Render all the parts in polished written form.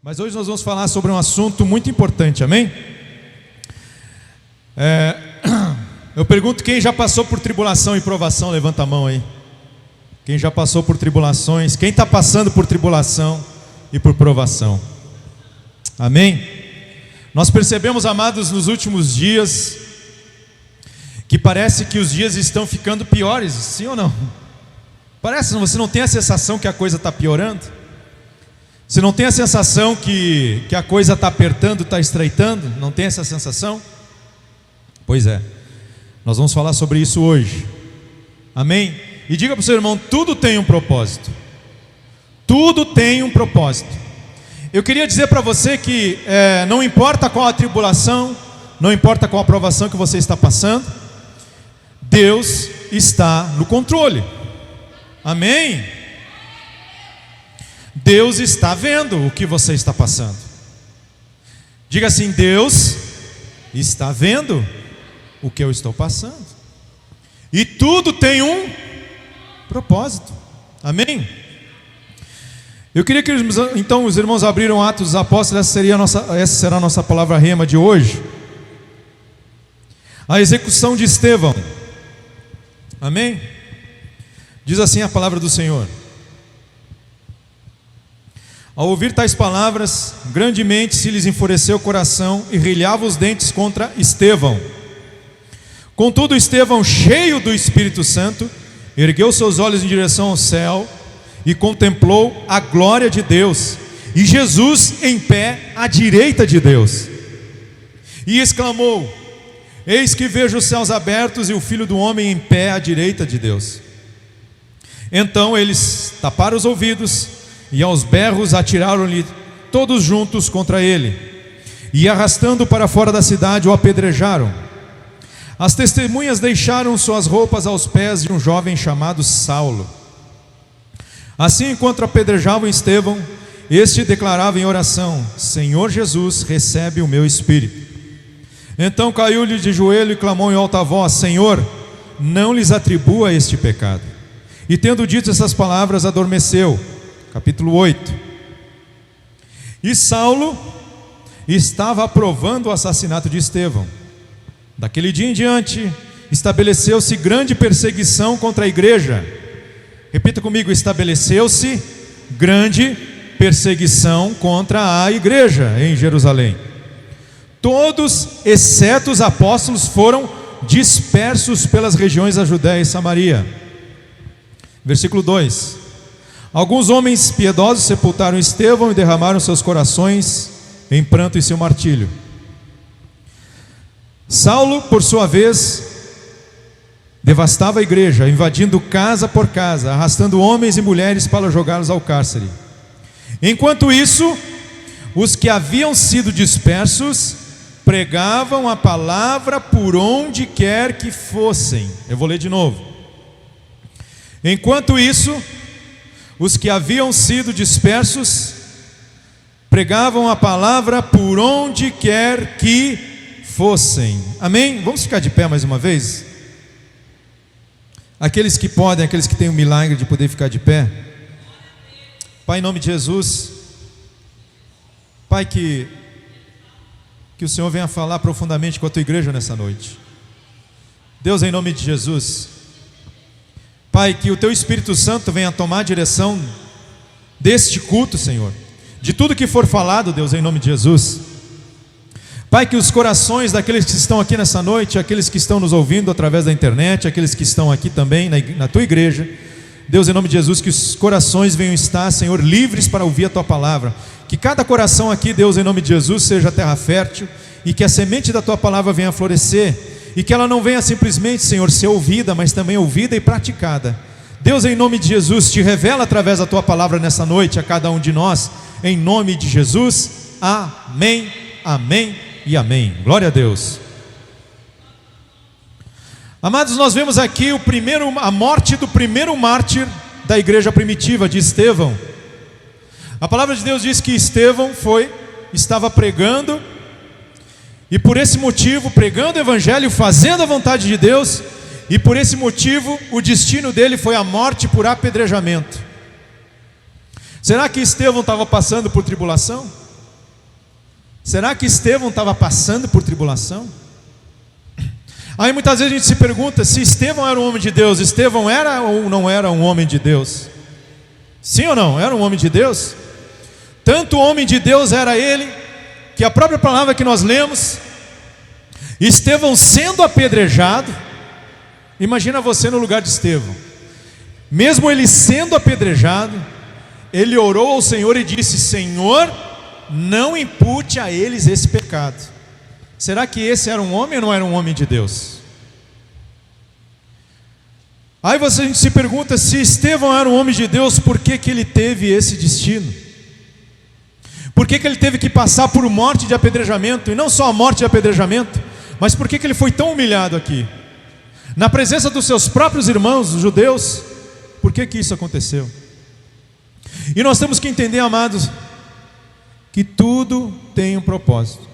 Mas hoje nós vamos falar sobre um assunto muito importante, amém? Eu pergunto, quem já passou por tribulação e provação? Levanta a mão aí. Quem já passou por tribulações? Quem está passando por tribulação e por provação? Amém? Nós percebemos, amados, nos últimos dias, que parece que os dias estão ficando piores, sim ou não? Parece, você não tem a sensação que a coisa está piorando? Você não tem a sensação que a coisa está apertando, está estreitando? Não tem essa sensação? Pois é, nós vamos falar sobre isso hoje, amém? E diga para o seu irmão, tudo tem um propósito. Tudo tem um propósito. Eu queria dizer para você que não importa qual a tribulação, não importa qual a provação que você está passando, Deus está no controle, amém? Deus está vendo o que você está passando. Diga assim, Deus está vendo o que eu estou passando. E tudo tem um propósito, amém? Eu queria que então os irmãos abriram Atos dos Apóstolos. Essa será a nossa palavra rema de hoje. A execução de Estevão, amém? Diz assim a palavra do Senhor: ao ouvir tais palavras, grandemente se lhes enfureceu o coração e rilhava os dentes contra Estevão. Contudo, Estevão, cheio do Espírito Santo, ergueu seus olhos em direção ao céu e contemplou a glória de Deus, e Jesus em pé à direita de Deus. E exclamou: eis que vejo os céus abertos e o Filho do Homem em pé à direita de Deus. Então eles taparam os ouvidos e aos berros atiraram-lhe todos juntos contra ele, e arrastando para fora da cidade o apedrejaram. As testemunhas deixaram suas roupas aos pés de um jovem chamado Saulo. Assim, enquanto apedrejavam Estevão, este declarava em oração: Senhor Jesus, recebe o meu espírito. Então caiu-lhe de joelho e clamou em alta voz: Senhor, não lhes atribua este pecado. E tendo dito essas palavras, adormeceu. Capítulo 8. E Saulo estava aprovando o assassinato de Estevão. Daquele dia em diante, estabeleceu-se grande perseguição contra a igreja. Repita comigo: estabeleceu-se grande perseguição contra a igreja em Jerusalém. Todos, exceto os apóstolos, foram dispersos pelas regiões da Judéia e Samaria. Versículo 2. Alguns homens piedosos sepultaram Estevão e derramaram seus corações em pranto e seu martírio. Saulo, por sua vez, devastava a igreja, invadindo casa por casa, arrastando homens e mulheres para jogá-los ao cárcere. Enquanto isso, os que haviam sido dispersos pregavam a palavra por onde quer que fossem. Eu vou ler de novo. Enquanto isso, os que haviam sido dispersos pregavam a palavra por onde quer que fossem. Amém? Vamos ficar de pé mais uma vez? Aqueles que podem, aqueles que têm o milagre de poder ficar de pé. Pai, em nome de Jesus, Pai, que o Senhor venha falar profundamente com a tua igreja nessa noite. Deus, em nome de Jesus, Pai, que o teu Espírito Santo venha tomar a direção deste culto, Senhor, de tudo que for falado, Deus, em nome de Jesus. Pai, que os corações daqueles que estão aqui nessa noite, aqueles que estão nos ouvindo através da internet, aqueles que estão aqui também na tua igreja, Deus, em nome de Jesus, que os corações venham estar, Senhor, livres para ouvir a tua palavra. Que cada coração aqui, Deus, em nome de Jesus, seja terra fértil, e que a semente da tua palavra venha florescer, e que ela não venha simplesmente, Senhor, ser ouvida, mas também ouvida e praticada. Deus, em nome de Jesus, te revela através da tua palavra nessa noite a cada um de nós, em nome de Jesus. Amém, amém e amém. Glória a Deus. Amados, nós vemos aqui a morte do primeiro mártir da igreja primitiva, de Estevão. A palavra de Deus diz que Estevão estava pregando, e por esse motivo, pregando o evangelho, fazendo a vontade de Deus, e por esse motivo o destino dele foi a morte por apedrejamento. Será que Estevão estava passando por tribulação? Será que Estevão estava passando por tribulação? Aí muitas vezes a gente se pergunta se Estevão era um homem de Deus. Estevão era ou não era um homem de Deus? Sim ou não? Era um homem de Deus? Tanto homem de Deus era ele, que a própria palavra que nós lemos, Estevão sendo apedrejado. Imagina você no lugar de Estevão. Mesmo ele sendo apedrejado, ele orou ao Senhor e disse: Senhor, não impute a eles esse pecado. Será que esse era um homem ou não era um homem de Deus? Aí a gente se pergunta, se Estevão era um homem de Deus, por que ele teve esse destino? Por que ele teve que passar por morte de apedrejamento? E não só a morte de apedrejamento, mas por que ele foi tão humilhado aqui? Na presença dos seus próprios irmãos, os judeus. Por que isso aconteceu? E nós temos que entender, amados, que tudo tem um propósito.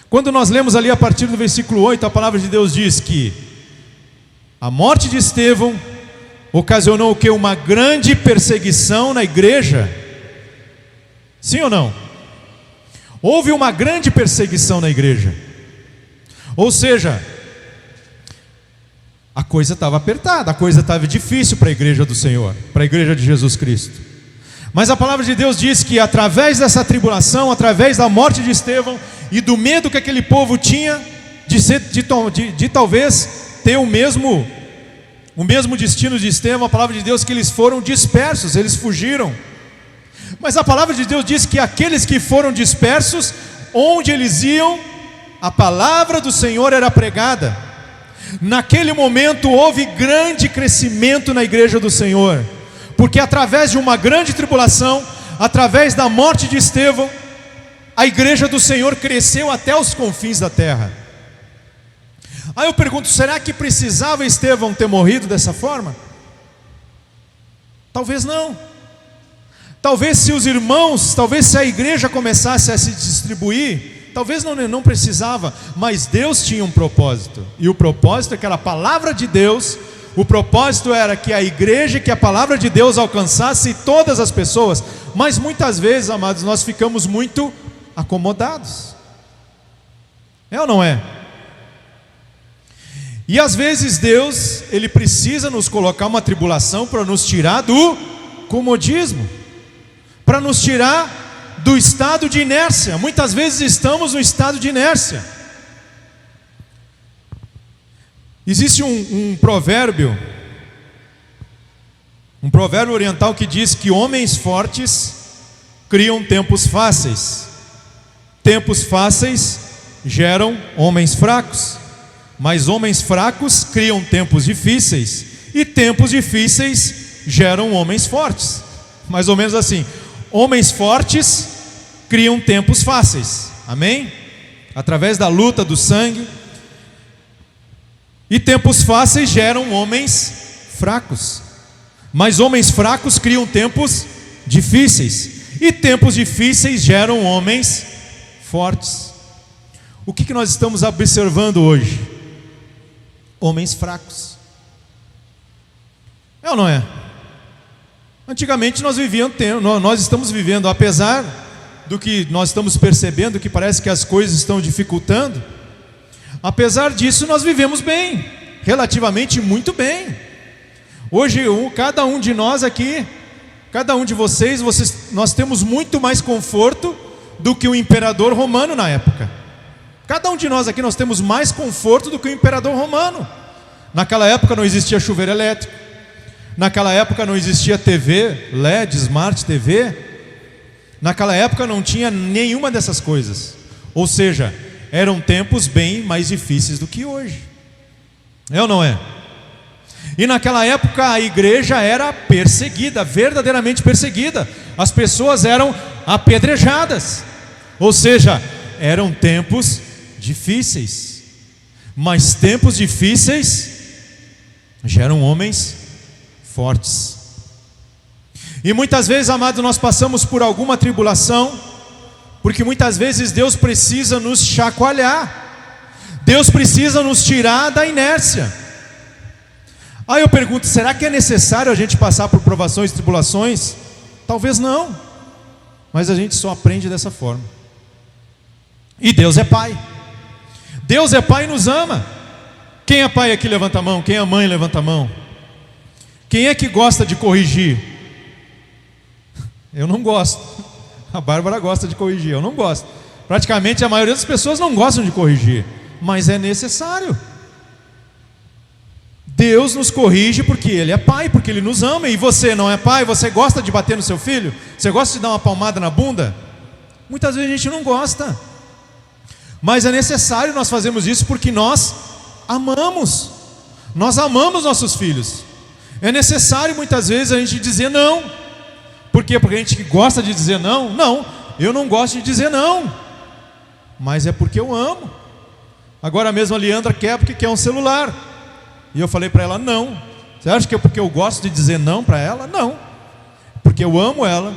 Quando nós lemos ali a partir do versículo 8, a palavra de Deus diz que a morte de Estevão ocasionou o que? Uma grande perseguição na igreja. Sim ou não? Houve uma grande perseguição na igreja. Ou seja, a coisa estava apertada, a coisa estava difícil para a igreja do Senhor, para a igreja de Jesus Cristo. Mas a palavra de Deus diz que através dessa tribulação, através da morte de Estevão e do medo que aquele povo tinha de talvez ter o mesmo destino de Estevão, a palavra de Deus que eles foram dispersos, eles fugiram. Mas a palavra de Deus diz que aqueles que foram dispersos, onde eles iam, a palavra do Senhor era pregada. Naquele momento houve grande crescimento na igreja do Senhor, porque através de uma grande tribulação, através da morte de Estevão, a igreja do Senhor cresceu até os confins da terra. Aí eu pergunto, será que precisava Estevão ter morrido dessa forma? Talvez não. Talvez se os irmãos, talvez se a igreja começasse a se distribuir, talvez não precisava, mas Deus tinha um propósito. E o propósito é que era a palavra de Deus. O propósito era que a igreja, que a palavra de Deus alcançasse todas as pessoas. Mas muitas vezes, amados, nós ficamos muito acomodados. É ou não é? E às vezes Deus, Ele precisa nos colocar uma tribulação para nos tirar do comodismo, para nos tirar do estado de inércia. Muitas vezes estamos no estado de inércia. Existe um provérbio oriental que diz que homens fortes criam tempos fáceis. Tempos fáceis geram homens fracos, mas homens fracos criam tempos difíceis, e tempos difíceis geram homens fortes. Mais ou menos assim, homens fortes criam tempos fáceis, amém? Através da luta do sangue. E tempos fáceis geram homens fracos, mas homens fracos criam tempos difíceis, e tempos difíceis geram homens fortes. O que nós estamos observando hoje? Homens fracos. É ou não é? Antigamente nós estamos vivendo, apesar do que nós estamos percebendo, que parece que as coisas estão dificultando, apesar disso nós vivemos bem, relativamente muito bem. Hoje cada um de nós aqui, cada um de vocês, nós temos muito mais conforto do que o imperador romano na época. Cada um de nós aqui nós temos mais conforto do que o imperador romano. Naquela época não existia chuveiro elétrico, naquela época não existia TV, LED, Smart TV, naquela época não tinha nenhuma dessas coisas. Ou seja, eram tempos bem mais difíceis do que hoje. É ou não é? E naquela época a igreja era perseguida, verdadeiramente perseguida. As pessoas eram apedrejadas. Ou seja, eram tempos difíceis. Mas tempos difíceis geram homens fortes. E muitas vezes, amados, nós passamos por alguma tribulação, porque muitas vezes Deus precisa nos chacoalhar, Deus precisa nos tirar da inércia. Aí eu pergunto, será que é necessário a gente passar por provações e tribulações? Talvez não, mas a gente só aprende dessa forma. E Deus é Pai. Deus é Pai e nos ama. Quem é pai aqui levanta a mão? Quem é mãe levanta a mão? Quem é que gosta de corrigir? Eu não gosto. A Bárbara gosta de corrigir, eu não gosto. Praticamente a maioria das pessoas não gostam de corrigir, mas é necessário. Deus nos corrige porque Ele é Pai, porque Ele nos ama. E você não é pai? Você gosta de bater no seu filho? Você gosta de dar uma palmada na bunda? Muitas vezes a gente não gosta, mas é necessário nós fazermos isso porque nós amamos. Nós amamos nossos filhos. É necessário muitas vezes a gente dizer não. Por quê? Porque a gente gosta de dizer não? Não, eu não gosto de dizer não, mas é porque eu amo. Agora mesmo a Leandra quer porque quer um celular, e eu falei para ela não. Você acha que é porque eu gosto de dizer não para ela? Não, porque eu amo ela,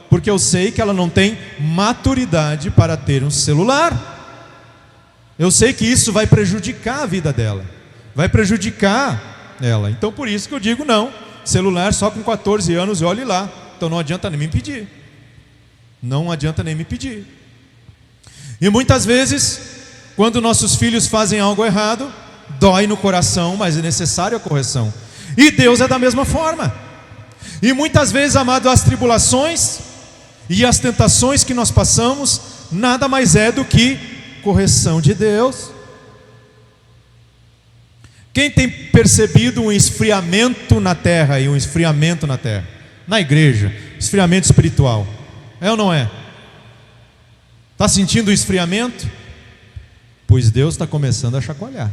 porque eu sei que ela não tem maturidade para ter um celular. Eu sei que isso vai prejudicar a vida dela, vai prejudicar ela. Então por isso que eu digo não. Celular só com 14 anos, olhe lá. Então não adianta nem me pedir. Não adianta nem me pedir. E muitas vezes, quando nossos filhos fazem algo errado, dói no coração, mas é necessário a correção. E Deus é da mesma forma. E muitas vezes, amado, as tribulações e as tentações que nós passamos, nada mais é do que correção de Deus. Quem tem percebido um esfriamento na terra e um esfriamento na terra? Na igreja, esfriamento espiritual. É ou não é? Está sentindo o esfriamento? Pois Deus está começando a chacoalhar.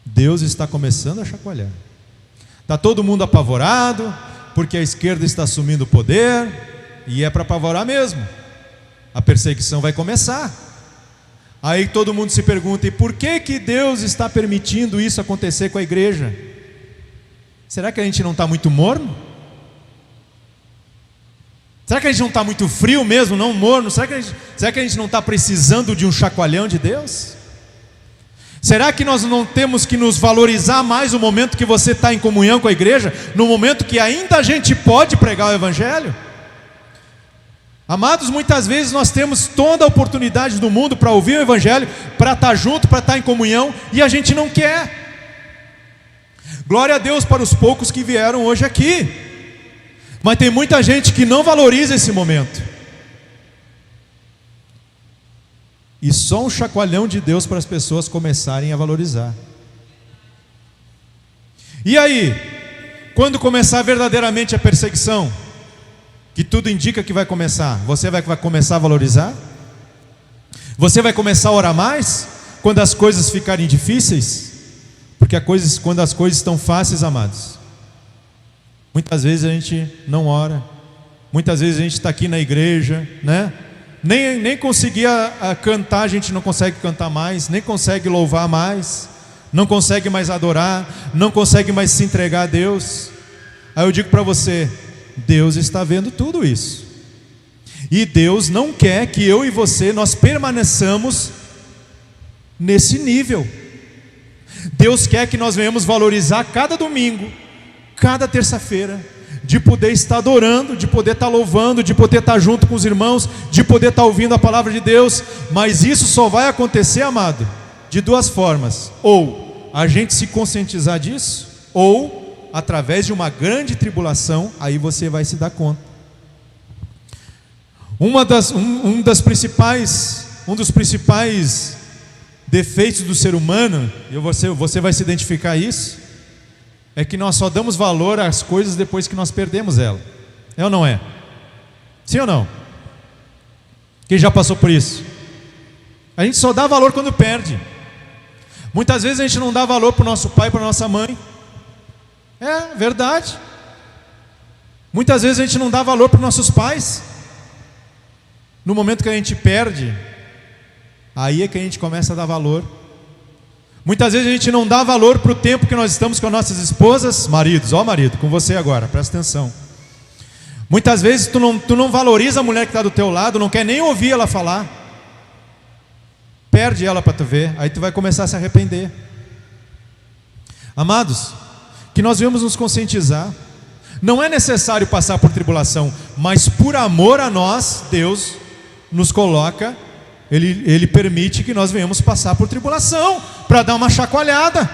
Deus está começando a chacoalhar. Está todo mundo apavorado, porque a esquerda está assumindo o poder, e é para apavorar mesmo. A perseguição vai começar. Aí todo mundo se pergunta, e por que que Deus está permitindo isso acontecer com a igreja? Será que a gente não está muito morno? Será que a gente não está muito frio mesmo, não morno? Será que a gente não está precisando de um chacoalhão de Deus? Será que nós não temos que nos valorizar mais no momento que você está em comunhão com a igreja? No momento que ainda a gente pode pregar o Evangelho? Amados, muitas vezes nós temos toda a oportunidade do mundo para ouvir o Evangelho, para estar junto, para estar em comunhão, e a gente não quer. Glória a Deus para os poucos que vieram hoje aqui. Mas tem muita gente que não valoriza esse momento. E só um chacoalhão de Deus para as pessoas começarem a valorizar. E aí, quando começar verdadeiramente a perseguição, que tudo indica que vai começar, você vai começar a valorizar? Você vai começar a orar mais quando as coisas ficarem difíceis? Porque quando as coisas estão fáceis, amados, muitas vezes a gente não ora. Muitas vezes a gente está aqui na igreja, né? Nem conseguia cantar, a gente não consegue cantar mais, nem consegue louvar mais, não consegue mais adorar, não consegue mais se entregar a Deus. Aí eu digo para você, Deus está vendo tudo isso. E Deus não quer que eu e você, nós permaneçamos nesse nível. Deus quer que nós venhamos valorizar cada domingo, cada terça-feira, de poder estar adorando, de poder estar louvando, de poder estar junto com os irmãos, de poder estar ouvindo a palavra de Deus. Mas isso só vai acontecer, amado, de duas formas: ou a gente se conscientizar disso, ou através de uma grande tribulação. Aí você vai se dar conta. Um dos principais defeitos do ser humano, e você vai se identificar isso, é que nós só damos valor às coisas depois que nós perdemos ela. É ou não é? Sim ou não? Quem já passou por isso? A gente só dá valor quando perde. Muitas vezes a gente não dá valor para o nosso pai, para a nossa mãe. É verdade. Muitas vezes a gente não dá valor para os nossos pais. No momento que a gente perde, aí é que a gente começa a dar valor. Muitas vezes a gente não dá valor para o tempo que nós estamos com as nossas esposas, maridos. Ó marido, com você agora, presta atenção. Muitas vezes tu não valoriza a mulher que está do teu lado, não quer nem ouvir ela falar. Perde ela para tu ver, aí tu vai começar a se arrepender. Amados, que nós devemos nos conscientizar. Não é necessário passar por tribulação, mas por amor a nós, Deus nos coloca Ele permite que nós venhamos passar por tribulação, para dar uma chacoalhada.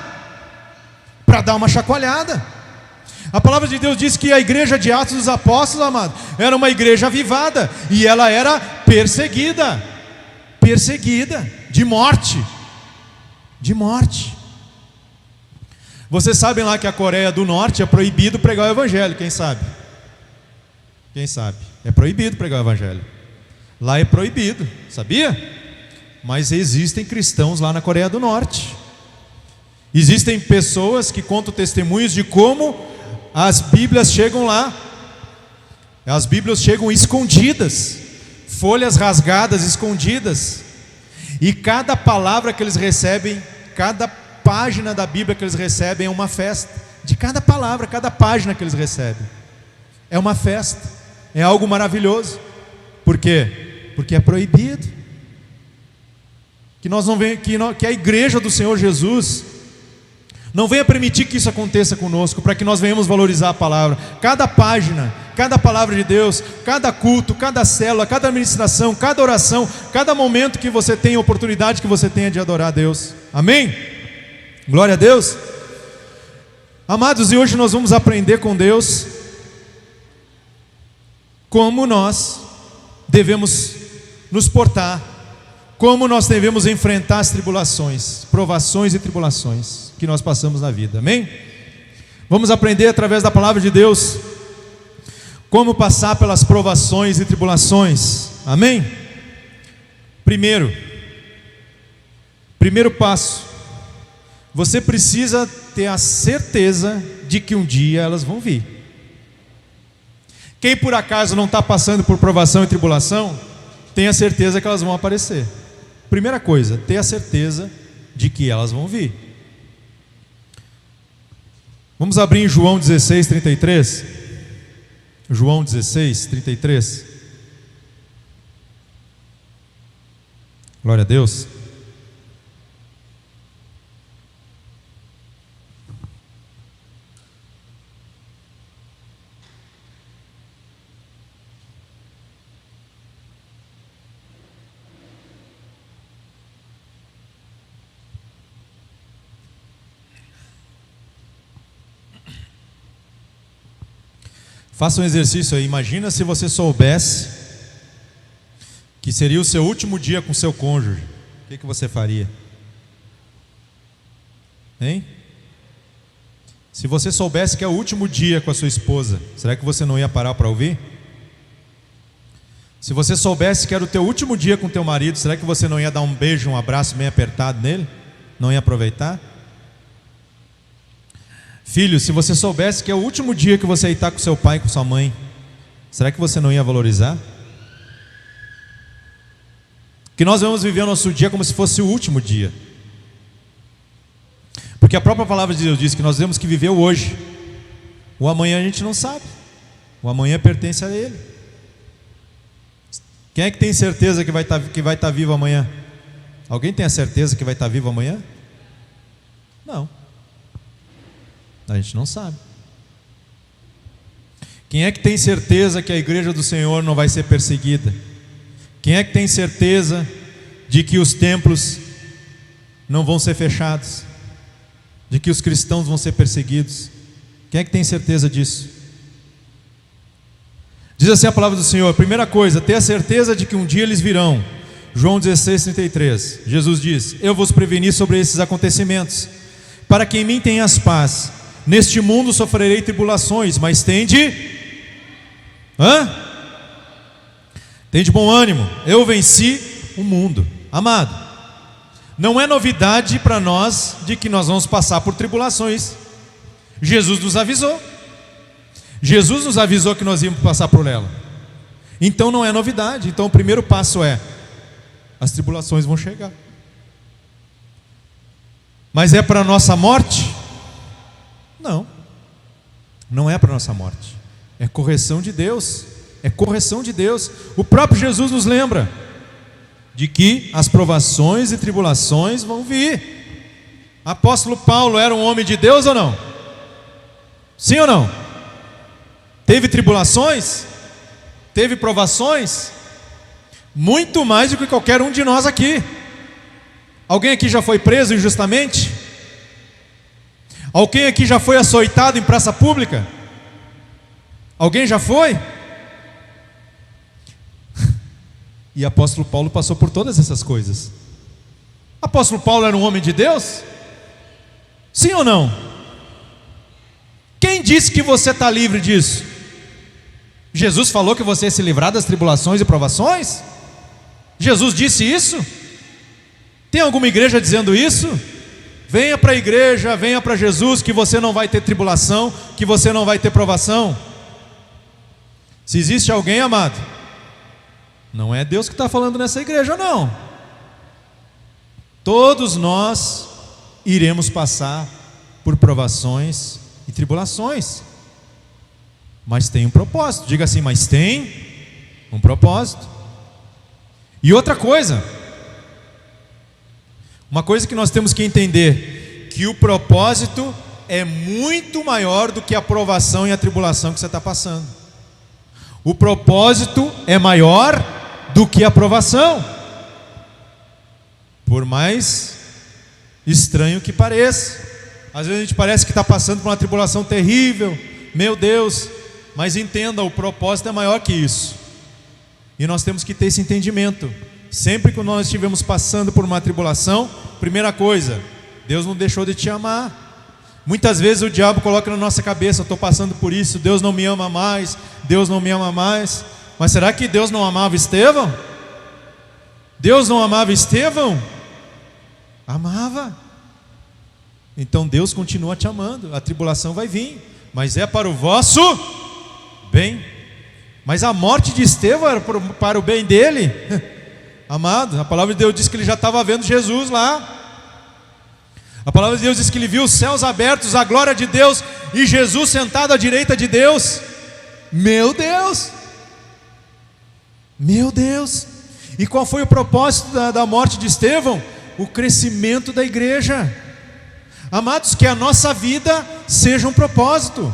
Para dar uma chacoalhada. A palavra de Deus diz que a igreja de Atos dos Apóstolos, amado, era uma igreja avivada, e ela era perseguida, de morte. Vocês sabem lá que a Coreia do Norte é proibido pregar o evangelho, quem sabe? É proibido pregar o evangelho. Lá é proibido, sabia? Mas existem cristãos lá na Coreia do Norte. Existem pessoas que contam testemunhos de como as Bíblias chegam lá. As Bíblias chegam escondidas, folhas rasgadas, escondidas. E cada palavra que eles recebem, cada página da Bíblia que eles recebem é uma festa. De cada palavra, cada página que eles recebem é uma festa, é algo maravilhoso. Por quê? Porque é proibido. Que a igreja do Senhor Jesus não venha permitir que isso aconteça conosco, para que nós venhamos valorizar a palavra. Cada página, cada palavra de Deus, cada culto, cada célula, cada administração, cada oração, cada momento que você tem, oportunidade que você tenha de adorar a Deus. Amém? Glória a Deus. Amados, e hoje nós vamos aprender com Deus como nós devemos nos portar, como nós devemos enfrentar as tribulações, provações e tribulações que nós passamos na vida. Amém? Vamos aprender através da palavra de Deus como passar pelas provações e tribulações. Amém? Primeiro passo: você precisa ter a certeza de que um dia elas vão vir. Quem por acaso não está passando por provação e tribulação, tenha certeza que elas vão aparecer. Primeira coisa, ter a certeza de que elas vão vir. Vamos abrir em João 16, 33. João 16, 33. Glória a Deus. Faça um exercício aí. Imagina se você soubesse que seria o seu último dia com seu cônjuge. O que você faria? Hein? Se você soubesse que é o último dia com a sua esposa, será que você não ia parar para ouvir? Se você soubesse que era o teu último dia com teu marido, será que você não ia dar um beijo, um abraço bem apertado nele? Não ia aproveitar? Filho, se você soubesse que é o último dia que você ia estar com seu pai e com sua mãe, será que você não ia valorizar? Que nós vamos viver o nosso dia como se fosse o último dia. Porque a própria palavra de Deus diz que nós temos que viver o hoje. O amanhã a gente não sabe. O amanhã pertence a Ele. Quem é que tem certeza que vai estar vivo amanhã? Alguém tem a certeza que vai estar vivo amanhã? Não. A gente não sabe. Quem é que tem certeza que a igreja do Senhor não vai ser perseguida? Quem é que tem certeza de que os templos não vão ser fechados? De que os cristãos vão ser perseguidos? Quem é que tem certeza disso? Diz assim a palavra do Senhor. Primeira coisa, ter a certeza de que um dia eles virão. João 16, 33. Jesus diz: eu vos preveni sobre esses acontecimentos, para que em mim tenhas paz. Neste mundo sofrerei tribulações, mas tende bom ânimo, eu venci o mundo. Amado, não é novidade para nós de que nós vamos passar por tribulações. Jesus nos avisou. Jesus nos avisou que nós íamos passar por ela. Então não é novidade. Então o primeiro passo é: as tribulações vão chegar. Mas é para a nossa morte? Não, não é para a nossa morte. É correção de Deus. É correção de Deus. O próprio Jesus nos lembra de que as provações e tribulações vão vir. Apóstolo Paulo era um homem de Deus ou não? Sim ou não? Teve tribulações? Teve provações? Muito mais do que qualquer um de nós aqui. Alguém aqui já foi preso injustamente? Alguém aqui já foi açoitado em praça pública? Alguém já foi? E apóstolo Paulo passou por todas essas coisas. Apóstolo Paulo era um homem de Deus? Sim ou não? Quem disse que você está livre disso? Jesus falou que você ia se livrar das tribulações e provações? Jesus disse isso? Tem alguma igreja dizendo isso? Venha para a igreja, venha para Jesus, que você não vai ter tribulação, que você não vai ter provação. Se existe alguém, amado, não é Deus que está falando nessa igreja, não. Todos nós iremos passar por provações e tribulações, mas tem um propósito. Diga assim, mas tem um propósito. E outra coisa, uma coisa que nós temos que entender, que o propósito é muito maior do que a provação e a tribulação que você está passando. O propósito é maior do que a provação, por mais estranho que pareça. Às vezes a gente parece que está passando por uma tribulação terrível, meu Deus, mas entenda, o propósito é maior que isso. E nós temos que ter esse entendimento. Sempre que nós estivermos passando por uma tribulação, primeira coisa, Deus não deixou de te amar. Muitas vezes o diabo coloca na nossa cabeça, eu estou passando por isso, Deus não me ama mais, Deus não me ama mais. Mas será que Deus não amava Estevão? Deus não amava Estevão? Amava. Então Deus continua te amando. A tribulação vai vir, mas é para o vosso bem. Mas a morte de Estevão era para o bem dele. Amado, a palavra de Deus diz que ele já estava vendo Jesus lá. A palavra de Deus diz que ele viu os céus abertos, a glória de Deus e Jesus sentado à direita de Deus. Meu Deus! Meu Deus! E qual foi o propósito da morte de Estevão? O crescimento da igreja. Amados, que a nossa vida seja um propósito,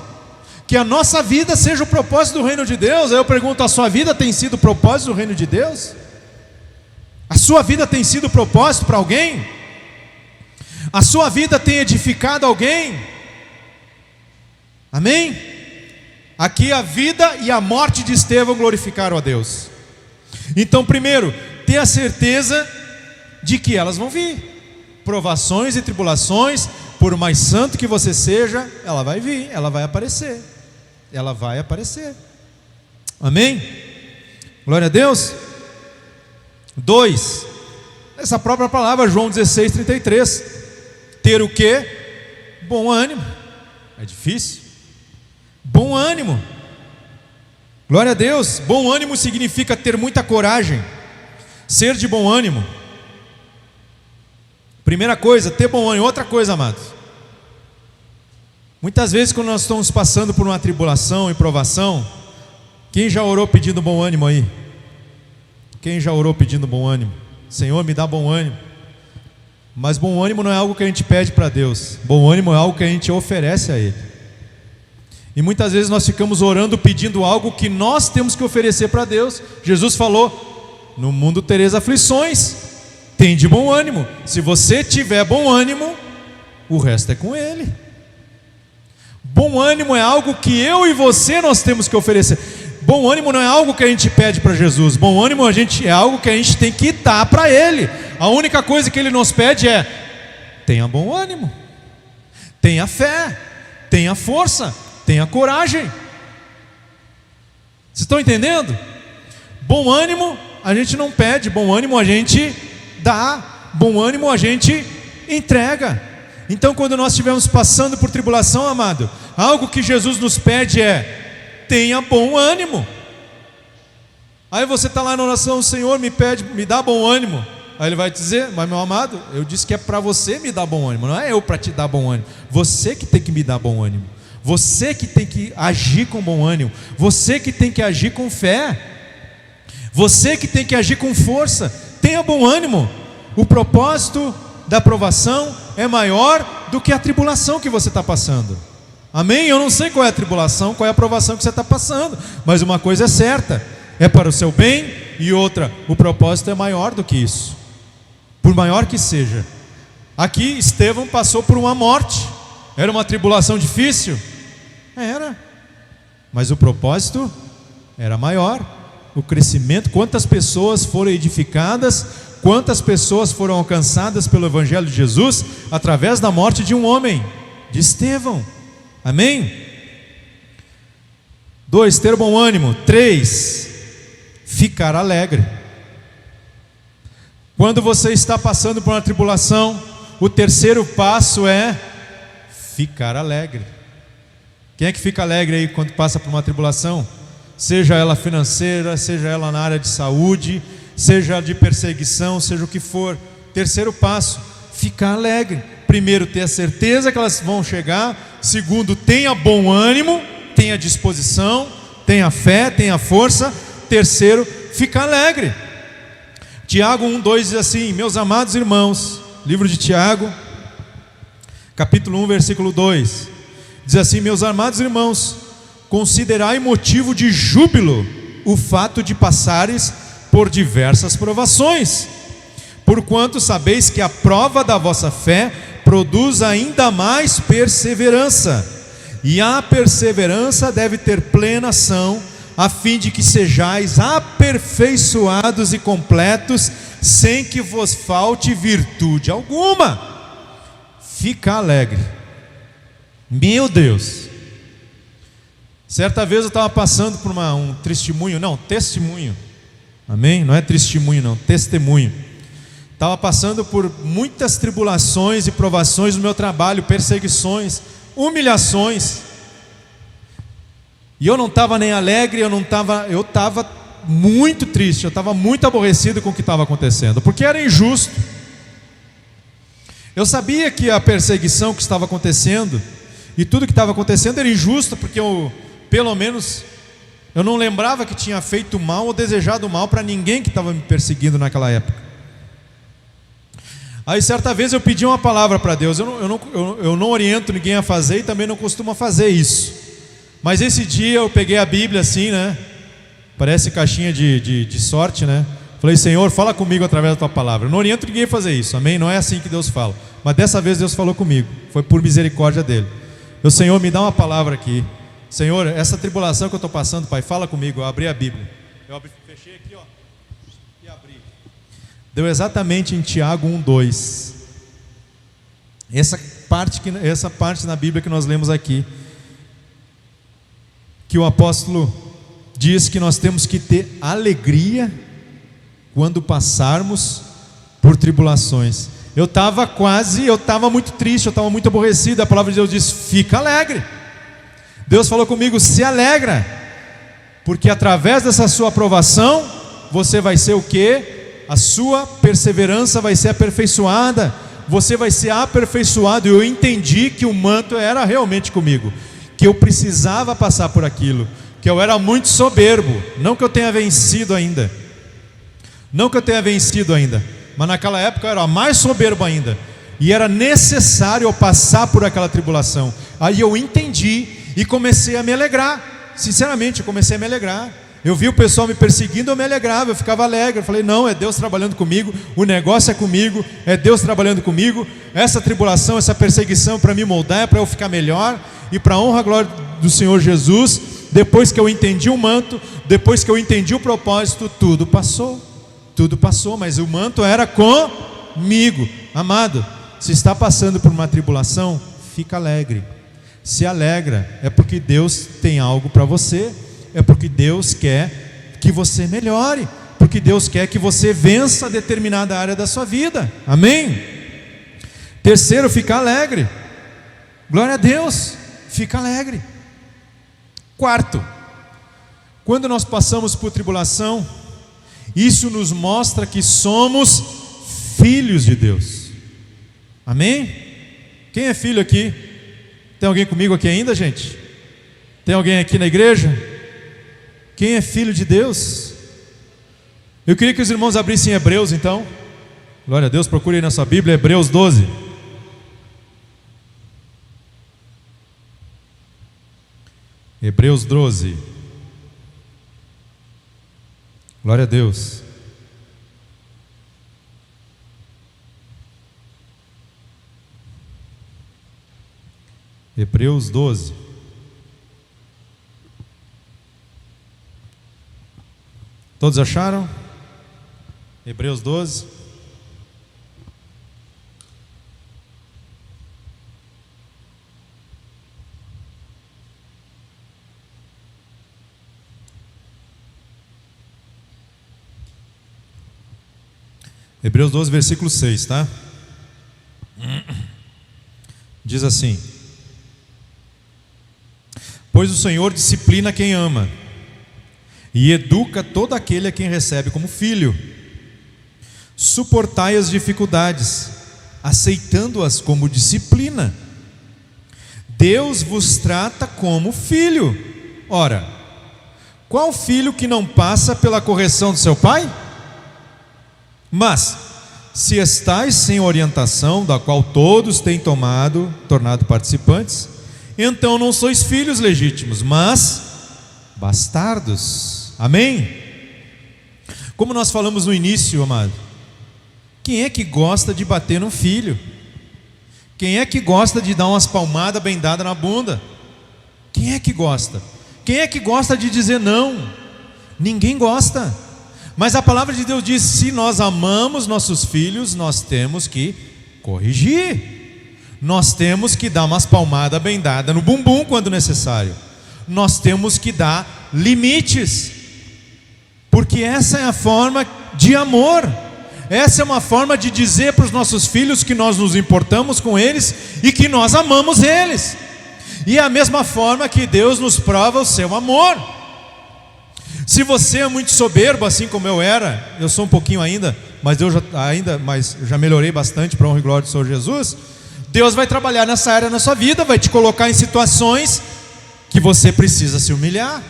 que a nossa vida seja o propósito do reino de Deus. Aí eu pergunto, a sua vida tem sido o propósito do reino de Deus? A sua vida tem sido o propósito para alguém? A sua vida tem edificado alguém? Amém? Aqui a vida e a morte de Estevão glorificaram a Deus. Então, primeiro, ter a certeza de que elas vão vir. Provações e tribulações, por mais santo que você seja, ela vai vir, ela vai aparecer. Ela vai aparecer. Amém? Glória a Deus. 2, essa própria palavra, João 16:33. Ter o quê? Bom ânimo. É difícil. Bom ânimo. Glória a Deus. Bom ânimo significa ter muita coragem, ser de bom ânimo. Primeira coisa, ter bom ânimo. Outra coisa, amados, muitas vezes quando nós estamos passando por uma tribulação e provação, quem já orou pedindo bom ânimo aí? Quem já orou pedindo bom ânimo? Senhor, me dá bom ânimo. Mas bom ânimo não é algo que a gente pede para Deus. Bom ânimo é algo que a gente oferece a Ele. E muitas vezes nós ficamos orando pedindo algo que nós temos que oferecer para Deus. Jesus falou, no mundo tereis aflições, tem de bom ânimo. Se você tiver bom ânimo, o resto é com Ele. Bom ânimo é algo que eu e você nós temos que oferecer. Bom ânimo não é algo que a gente pede para Jesus. Bom ânimo é algo que a gente tem que dar para Ele. A única coisa que Ele nos pede é: tenha bom ânimo, tenha fé, tenha força, tenha coragem. Vocês estão entendendo? Bom ânimo a gente não pede, bom ânimo a gente dá, bom ânimo a gente entrega. Então quando nós estivermos passando por tribulação, amado, algo que Jesus nos pede é: tenha bom ânimo. Aí você está lá na oração, o Senhor me pede, me dá bom ânimo. Aí Ele vai dizer: mas meu amado, eu disse que é para você me dar bom ânimo, não é eu para te dar bom ânimo. Você que tem que me dar bom ânimo, você que tem que agir com bom ânimo, você que tem que agir com fé, você que tem que agir com força. Tenha bom ânimo. O propósito da aprovação é maior do que a tribulação que você está passando. Amém? Eu não sei qual é a tribulação, qual é a provação que você está passando, mas uma coisa é certa: é para o seu bem E outra, o propósito é maior do que isso, por maior que seja. Aqui Estevão passou por uma morte. Era uma tribulação difícil? Era. Mas o propósito era maior. O crescimento, quantas pessoas foram edificadas, quantas pessoas foram alcançadas pelo Evangelho de Jesus através da morte de um homem, de Estevão. Amém? 2, ter bom ânimo. 3, ficar alegre. Quando você está passando por uma tribulação, o terceiro passo é ficar alegre. Quem é que fica alegre aí quando passa por uma tribulação? Seja ela financeira, seja ela na área de saúde, seja de perseguição, seja o que for. Terceiro passo, ficar alegre. Primeiro, ter a certeza que elas vão chegar. Segundo, tenha bom ânimo, tenha disposição, tenha fé, tenha força. Terceiro, ficar alegre. Tiago 1:2 diz assim: meus amados irmãos, livro de Tiago, capítulo 1, versículo 2, diz assim: meus amados irmãos, considerai motivo de júbilo o fato de passares por diversas provações, porquanto sabeis que a prova da vossa fé produz ainda mais perseverança, e a perseverança deve ter plena ação, a fim de que sejais aperfeiçoados e completos, sem que vos falte virtude alguma. Fica alegre. Meu Deus, certa vez eu estava passando por um testemunho, amém? Não é testemunho não, testemunho. Estava passando por muitas tribulações e provações no meu trabalho, perseguições, humilhações, e eu não estava nem alegre, eu estava muito triste, eu estava muito aborrecido com o que estava acontecendo, porque era injusto. Eu sabia que a perseguição que estava acontecendo e tudo que estava acontecendo era injusto, porque pelo menos eu não lembrava que tinha feito mal ou desejado mal para ninguém que estava me perseguindo naquela época. Aí certa vez eu pedi uma palavra para Deus. Eu não oriento ninguém a fazer e também não costumo fazer isso, mas esse dia eu peguei a Bíblia assim, né? Parece caixinha de sorte, né? Falei: Senhor, fala comigo através da tua palavra. Eu não oriento ninguém a fazer isso, amém? Não é assim que Deus fala, mas dessa vez Deus falou comigo, foi por misericórdia dele. Senhor, me dá uma palavra aqui. Senhor, essa tribulação que eu estou passando, Pai, fala comigo. Eu abri a Bíblia, fechei aqui, ó, e abri. Deu exatamente em Tiago 1:2. Essa parte na Bíblia que nós lemos aqui, que o apóstolo diz que nós temos que ter alegria quando passarmos por tribulações. Eu estava muito triste, eu estava muito aborrecido. A palavra de Deus diz: fica alegre. Deus falou comigo: se alegra, porque através dessa sua aprovação, você vai ser o quê? A sua perseverança vai ser aperfeiçoada, você vai ser aperfeiçoado. E eu entendi que o manto era realmente comigo, que eu precisava passar por aquilo, que eu era muito soberbo, não que eu tenha vencido ainda, mas naquela época eu era mais soberbo ainda, e era necessário eu passar por aquela tribulação. Aí eu entendi e comecei a me alegrar. Sinceramente, eu comecei a me alegrar. Eu vi o pessoal me perseguindo, eu me alegrava, eu ficava alegre. Eu falei: não, é Deus trabalhando comigo, o negócio é comigo, é Deus trabalhando comigo. Essa tribulação, essa perseguição é para me moldar, é para eu ficar melhor, e para a honra e glória do Senhor Jesus. Depois que eu entendi o manto, depois que eu entendi o propósito, tudo passou, mas o manto era comigo. Amado, se está passando por uma tribulação, fica alegre, se alegra. É porque Deus tem algo para você, é porque Deus quer que você melhore, porque Deus quer que você vença determinada área da sua vida, amém? Terceiro, ficar alegre. Glória a Deus, fica alegre. Quarto, quando nós passamos por tribulação, isso nos mostra que somos filhos de Deus, amém? Quem é filho aqui? Tem alguém comigo aqui ainda, gente? Tem alguém aqui na igreja? Quem é filho de Deus? Eu queria que os irmãos abrissem Hebreus então. Glória a Deus, procure aí na sua Bíblia, Hebreus 12. Hebreus 12. Glória a Deus. Hebreus 12. Todos acharam? Hebreus 12. Hebreus 12, versículo 6, tá? Diz assim: pois o Senhor disciplina quem ama e educa todo aquele a quem recebe como filho. Suportai as dificuldades, aceitando-as como disciplina. Deus vos trata como filho. Ora, qual filho que não passa pela correção do seu pai? Mas, se estáis sem orientação, da qual todos têm tornado participantes, então não sois filhos legítimos, mas bastardos. Amém? Como nós falamos no início, amado, quem é que gosta de bater no filho? Quem é que gosta de dar umas palmadas bem dadas na bunda? Quem é que gosta? Quem é que gosta de dizer não? Ninguém gosta. Mas a palavra de Deus diz: se nós amamos nossos filhos, nós temos que corrigir. Nós temos que dar umas palmadas bem dadas no bumbum quando necessário. Nós temos que dar limites, porque essa é a forma de amor. Essa é uma forma de dizer para os nossos filhos que nós nos importamos com eles e que nós amamos eles. E é a mesma forma que Deus nos prova o seu amor. Se você é muito soberbo, assim como eu era, eu sou um pouquinho ainda, mas já melhorei bastante para a honra e glória do Senhor Jesus. Deus vai trabalhar nessa área na sua vida, vai te colocar em situações que você precisa se humilhar.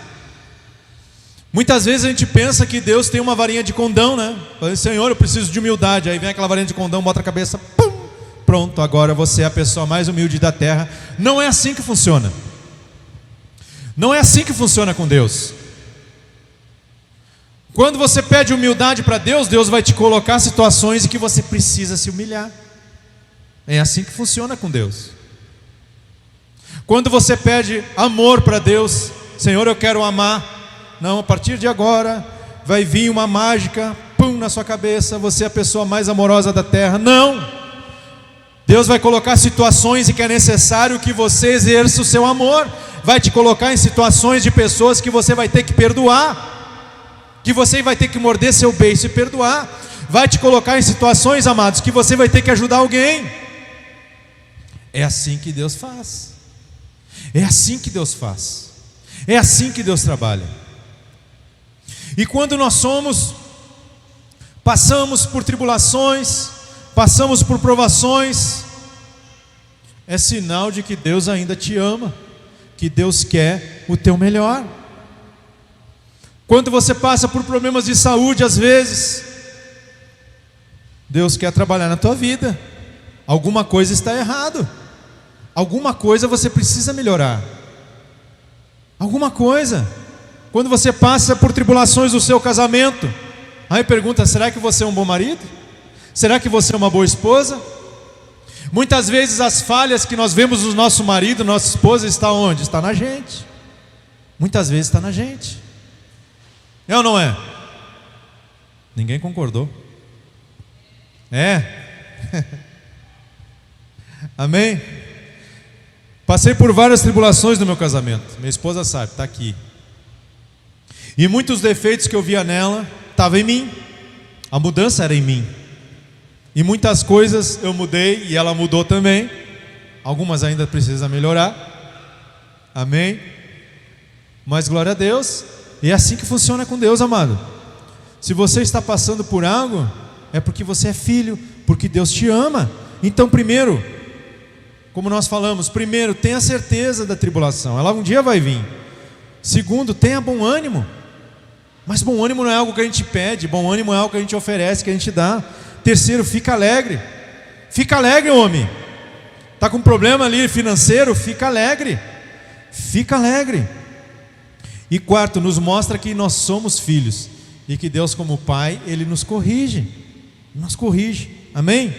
Muitas vezes a gente pensa que Deus tem uma varinha de condão, né? Fala: Senhor, eu preciso de humildade. Aí vem aquela varinha de condão, bota a cabeça, pum, pronto, agora você é a pessoa mais humilde da terra. Não é assim que funciona. Não é assim que funciona com Deus. Quando você pede humildade para Deus, Deus vai te colocar situações em que você precisa se humilhar. É assim que funciona com Deus. Quando você pede amor para Deus: Senhor, eu quero amar. Não, a partir de agora vai vir uma mágica, pum, na sua cabeça, você é a pessoa mais amorosa da terra. Não. Deus vai colocar situações em que é necessário que você exerça o seu amor. Vai te colocar em situações de pessoas que você vai ter que perdoar, que você vai ter que morder seu beiço e perdoar. Vai te colocar em situações, amados, que você vai ter que ajudar alguém. É assim que Deus faz. É assim que Deus faz. É assim que Deus trabalha. E quando nós passamos por tribulações, passamos por provações, é sinal de que Deus ainda te ama, que Deus quer o teu melhor. Quando você passa por problemas de saúde, às vezes, Deus quer trabalhar na tua vida. Alguma coisa está errado. Alguma coisa você precisa melhorar. Alguma coisa. Quando você passa por tribulações do seu casamento, aí pergunta: será que você é um bom marido? Será que você é uma boa esposa? Muitas vezes as falhas que nós vemos no nosso marido, nossa esposa, está onde? Está na gente. Muitas vezes está na gente. É ou não é? Ninguém concordou. É? Amém? Passei por várias tribulações no meu casamento. Minha esposa sabe, está aqui. E muitos defeitos que eu via nela estavam em mim. A mudança era em mim. E muitas coisas eu mudei e ela mudou também. Algumas ainda precisam melhorar. Amém? Mas glória a Deus. E é assim que funciona com Deus, amado. Se você está passando por algo, é porque você é filho, porque Deus te ama. Então, primeiro, como nós falamos, primeiro, tenha certeza da tribulação, ela um dia vai vir. Segundo, tenha bom ânimo. Mas bom ânimo não é algo que a gente pede, bom ânimo é algo que a gente oferece, que a gente dá. Terceiro, fica alegre. Fica alegre, homem. Está com um problema ali financeiro? Fica alegre. Fica alegre. E quarto, nos mostra que nós somos filhos e que Deus, como Pai, Ele nos corrige. Amém?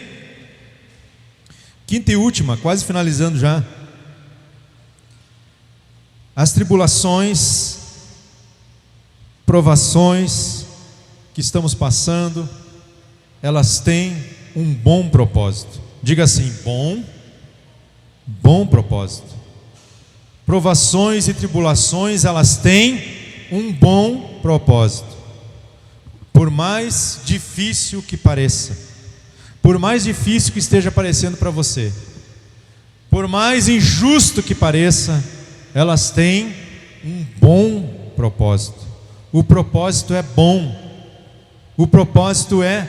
Quinta e última, quase finalizando já. As tribulações, provações que estamos passando, elas têm um bom propósito. Diga assim: bom propósito. Provações e tribulações, elas têm um bom propósito. Por mais difícil que pareça, por mais difícil que esteja parecendo para você, por mais injusto que pareça, elas têm um bom propósito. O propósito é bom. O propósito é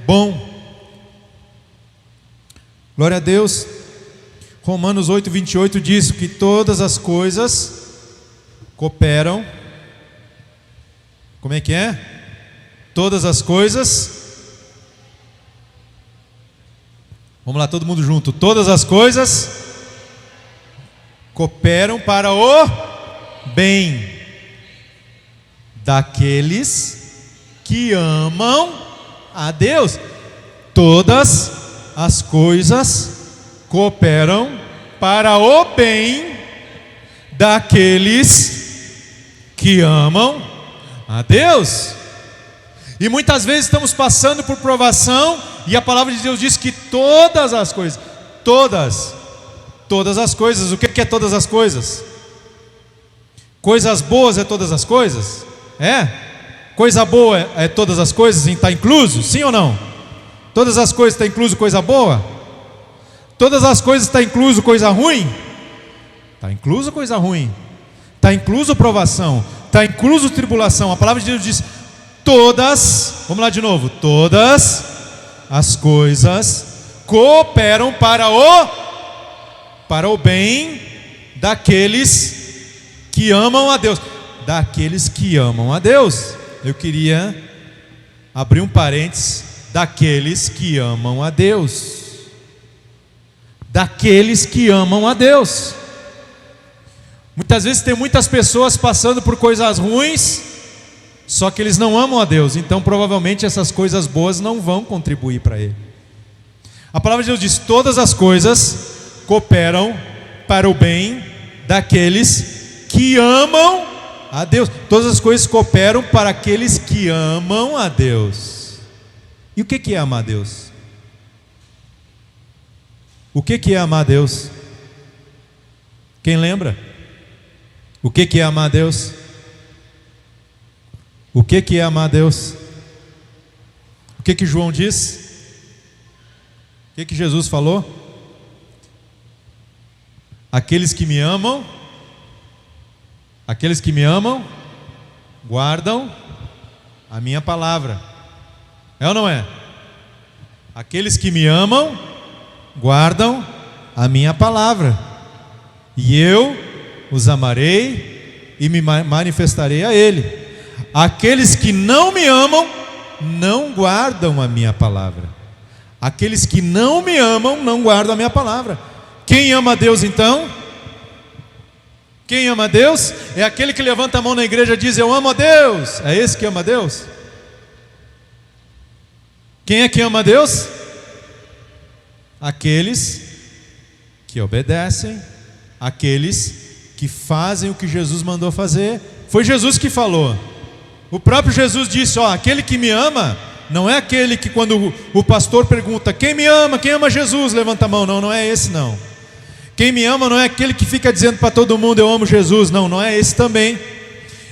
bom. Glória a Deus. Romanos 8:28 diz que todas as coisas cooperam. Como é que é? Todas as coisas. Vamos lá, todo mundo junto. Todas as coisas cooperam para o bem daqueles que amam a Deus. Todas as coisas cooperam para o bem daqueles que amam a Deus. E muitas vezes estamos passando por provação, e a palavra de Deus diz que todas as coisas, todas as coisas. O que é todas as coisas? Coisas boas é todas as coisas? É? Coisa boa é todas as coisas, está incluso? Sim ou não? Todas as coisas está incluso coisa boa? Todas as coisas está incluso coisa ruim? Está incluso coisa ruim. Está incluso provação. Está incluso tribulação. A palavra de Deus diz todas, vamos lá de novo, todas as coisas cooperam para o bem daqueles que amam a Deus. Daqueles que amam a Deus. Eu queria abrir um parênteses. Daqueles que amam a Deus. Daqueles que amam a Deus. Muitas vezes tem muitas pessoas passando por coisas ruins, só que eles não amam a Deus. Então provavelmente essas coisas boas não vão contribuir para ele. A palavra de Deus diz: todas as coisas cooperam para o bem daqueles que amam a Deus. Todas as coisas cooperam para aqueles que amam a Deus. E o que é amar a Deus? O que é amar a Deus? Quem lembra? O que é amar a Deus? O que é amar a Deus? O que João diz? O que Jesus falou? Aqueles que me amam, guardam a minha palavra. É ou não é? Aqueles que me amam, guardam a minha palavra, e eu os amarei e me manifestarei a ele. Aqueles que não me amam, não guardam a minha palavra. Aqueles que não me amam, não guardam a minha palavra. Quem ama a Deus então? Quem ama a Deus? É aquele que levanta a mão na igreja e diz: eu amo a Deus. É esse que ama a Deus? Quem é que ama a Deus? Aqueles que obedecem, aqueles que fazem o que Jesus mandou fazer. Foi Jesus que falou. O próprio Jesus disse: aquele que me ama, não é aquele que quando o pastor pergunta: quem me ama? Quem ama Jesus? Levanta a mão. Não é esse não. Quem me ama não é aquele que fica dizendo para todo mundo: eu amo Jesus. Não é esse também.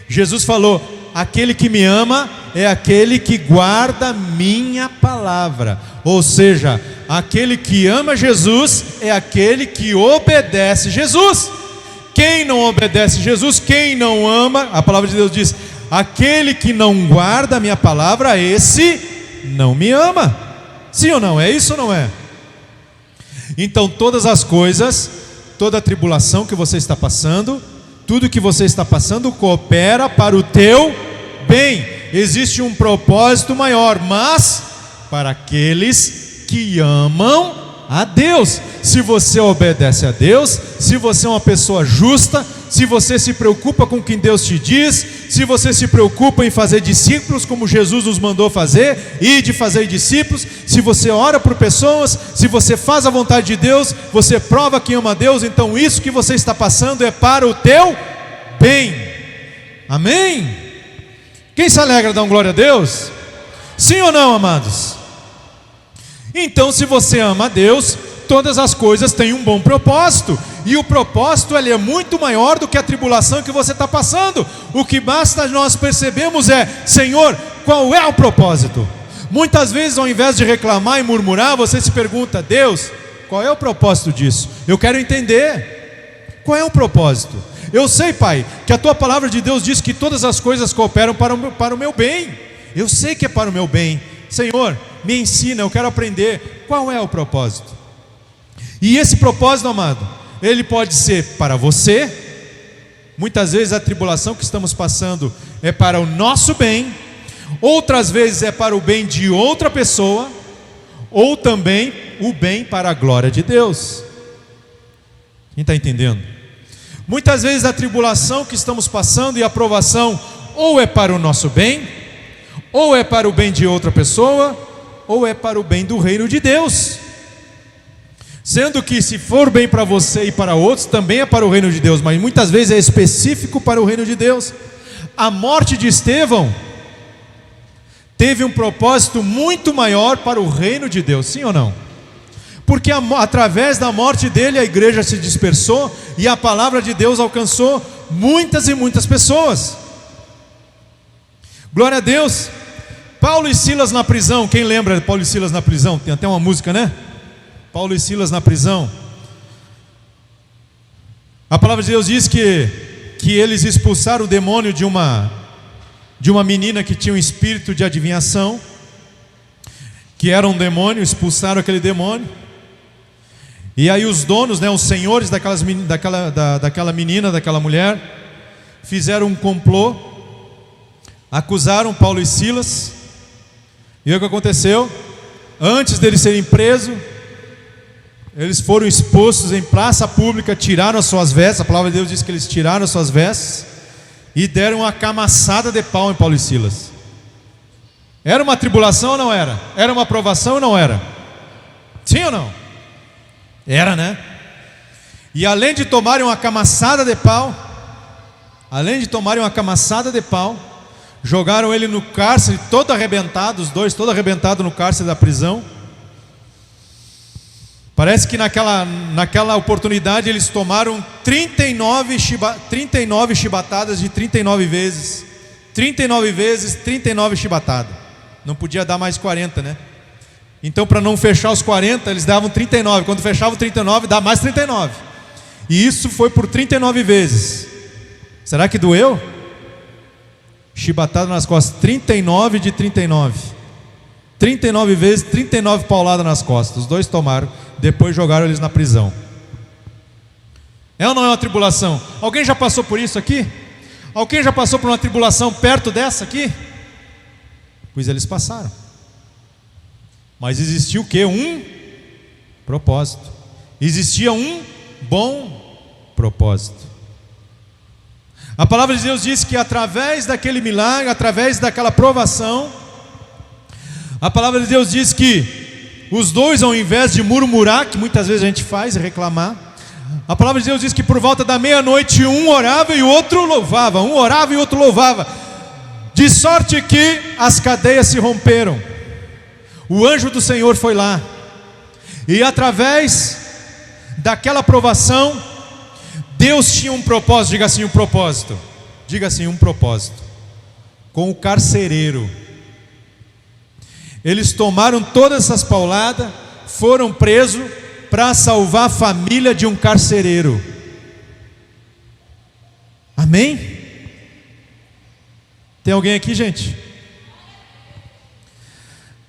Jesus falou: aquele que me ama é aquele que guarda minha palavra. Ou seja, aquele que ama Jesus é aquele que obedece Jesus. Quem não obedece Jesus, quem não ama, a palavra de Deus diz: aquele que não guarda a minha palavra, esse não me ama. Sim ou não? É isso ou não é? Então todas as coisas, toda a tribulação que você está passando, tudo que você está passando coopera para o teu bem. Existe um propósito maior, mas para aqueles que amam a Deus. Se você obedece a Deus, se você é uma pessoa justa, se você se preocupa com o que Deus te diz, se você se preocupa em fazer discípulos como Jesus nos mandou fazer, e de fazer discípulos, se você ora por pessoas, se você faz a vontade de Deus, você prova que ama a Deus, então isso que você está passando é para o teu bem. Amém? Quem se alegra, dá glória a Deus? Sim ou não, amados? Então, se você ama a Deus, todas as coisas têm um bom propósito, e o propósito ele é muito maior do que a tribulação que você está passando. O que basta nós percebemos é: Senhor, qual é o propósito? Muitas vezes, ao invés de reclamar e murmurar, você se pergunta: Deus, qual é o propósito disso? Eu quero entender qual é o propósito. Eu sei, Pai, que a tua palavra de Deus diz que todas as coisas cooperam para o meu bem. Eu sei que é para o meu bem. Senhor, me ensina, eu quero aprender qual é o propósito. E esse propósito, amado, ele pode ser para você. Muitas vezes a tribulação que estamos passando é para o nosso bem, outras vezes é para o bem de outra pessoa, ou também o bem para a glória de Deus. Quem está entendendo? Muitas vezes a tribulação que estamos passando e a provação ou é para o nosso bem, ou é para o bem de outra pessoa, ou é para o bem do reino de Deus. Sendo que se for bem para você e para outros, também é para o reino de Deus, mas muitas vezes é específico para o reino de Deus. A morte de Estevão teve um propósito muito maior para o reino de Deus, sim ou não? Porque através da morte dele a igreja se dispersou e a palavra de Deus alcançou muitas e muitas pessoas. Glória a Deus. Paulo e Silas na prisão, quem lembra de Paulo e Silas na prisão? Tem até uma música, né? Paulo e Silas na prisão. A palavra de Deus diz que eles expulsaram o demônio de uma menina que tinha um espírito de adivinhação, que era um demônio, expulsaram aquele demônio. E aí os donos, os senhores daquela menina, daquela mulher, fizeram um complô, acusaram Paulo e Silas. E o que aconteceu? Antes deles serem presos, eles foram expostos em praça pública, tiraram as suas vestes. A palavra de Deus diz que eles tiraram as suas vestes e deram uma camaçada de pau em Paulo e Silas. Era uma tribulação ou não era? Era uma provação ou não era? Sim ou não? Era, né? E além de tomarem uma camaçada de pau, jogaram ele no cárcere, todo arrebentado, os dois todo arrebentados no cárcere da prisão. Parece que naquela oportunidade eles tomaram 39 chibatadas de 39 vezes. 39 vezes, 39 chibatadas. Não podia dar mais 40, né? Então, para não fechar os 40, eles davam 39. Quando fechavam 39, dá mais 39. E isso foi por 39 vezes. Será que doeu? Chibatada nas costas, 39 de 39. 39 vezes, 39 pauladas nas costas. Os dois tomaram, depois jogaram eles na prisão. É ou não é uma tribulação? Alguém já passou por isso aqui? Alguém já passou por uma tribulação perto dessa aqui? Pois eles passaram. Mas existia o quê? Um propósito. Existia um bom propósito. A palavra de Deus diz que através daquele milagre, através daquela provação, a palavra de Deus diz que os dois, ao invés de murmurar, que muitas vezes a gente faz, reclamar, a palavra de Deus diz que por volta da meia-noite um orava e o outro louvava, um orava e o outro louvava, de sorte que as cadeias se romperam. O anjo do Senhor foi lá, e através daquela provação, Deus tinha um propósito. Diga assim, um propósito. Diga assim, um propósito. Com o carcereiro. Eles tomaram todas essas pauladas, foram presos para salvar a família de um carcereiro. Amém? Tem alguém aqui, gente?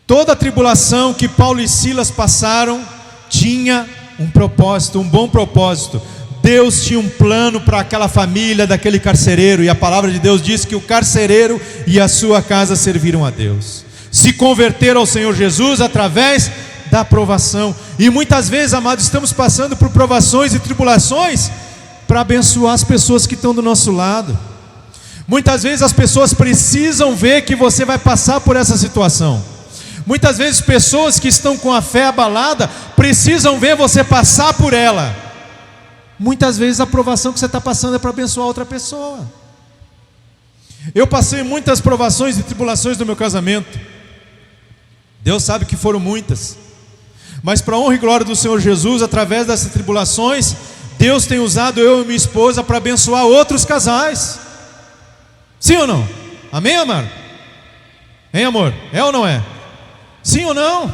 Toda a tribulação que Paulo e Silas passaram tinha um propósito, um bom propósito. Deus tinha um plano para aquela família daquele carcereiro, e a palavra de Deus diz que o carcereiro e a sua casa serviram a Deus, se converteram ao Senhor Jesus através da provação. E muitas vezes, amados, estamos passando por provações e tribulações para abençoar as pessoas que estão do nosso lado. Muitas vezes as pessoas precisam ver que você vai passar por essa situação. Muitas vezes pessoas que estão com a fé abalada precisam ver você passar por ela. Muitas vezes a provação que você está passando é para abençoar outra pessoa. Eu passei muitas provações e tribulações no meu casamento. Deus sabe que foram muitas. Mas para a honra e glória do Senhor Jesus, através dessas tribulações, Deus tem usado eu e minha esposa para abençoar outros casais. Sim ou não? Amém, amor? Hein, amor? É ou não é? Sim ou não?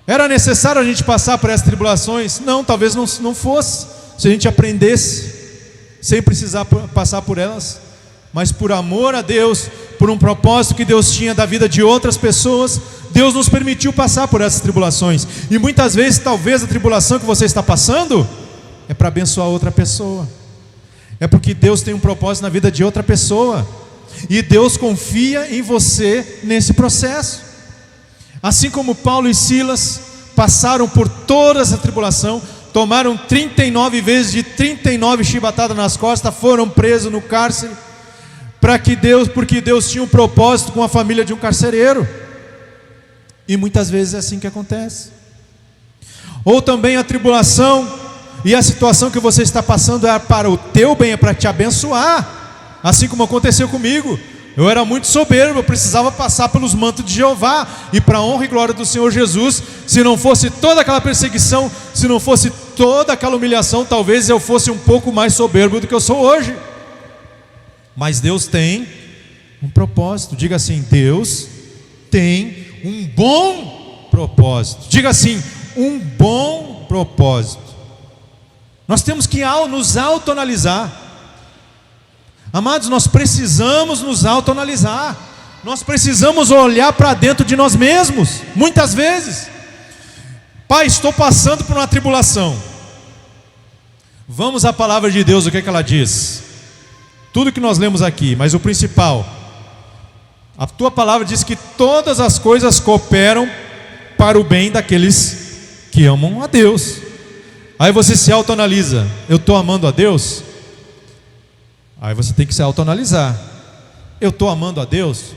Era necessário a gente passar por essas tribulações? Não, talvez não fosse. Se a gente aprendesse sem precisar passar por elas, mas por amor a Deus, por um propósito que Deus tinha da vida de outras pessoas, Deus nos permitiu passar por essas tribulações. E muitas vezes, talvez a tribulação que você está passando é para abençoar outra pessoa. É porque Deus tem um propósito na vida de outra pessoa, e Deus confia em você nesse processo. Assim como Paulo e Silas passaram por toda essa tribulação, tomaram 39 vezes de 39 chibatadas nas costas, foram presos no cárcere, porque Deus tinha um propósito com a família de um carcereiro. E muitas vezes é assim que acontece. Ou também a tribulação e a situação que você está passando é para o teu bem, é para te abençoar. Assim como aconteceu comigo. Eu era muito soberbo, eu precisava passar pelos mantos de Jeová. E para a honra e glória do Senhor Jesus, se não fosse toda aquela perseguição, se não fosse toda aquela humilhação, talvez eu fosse um pouco mais soberbo do que eu sou hoje. Mas Deus tem um propósito. Diga assim: Deus tem um bom propósito. Diga assim: um bom propósito. Nós temos que nos autoanalisar. Amados, nós precisamos nos autoanalisar. Nós precisamos olhar para dentro de nós mesmos. Muitas vezes, pai, estou passando por uma tribulação. Vamos à palavra de Deus, o que é que ela diz? Tudo que nós lemos aqui, mas o principal, a tua palavra diz que todas as coisas cooperam para o bem daqueles que amam a Deus. Aí você se autoanalisa: eu estou amando a Deus? Aí você tem que se autoanalisar: eu estou amando a Deus?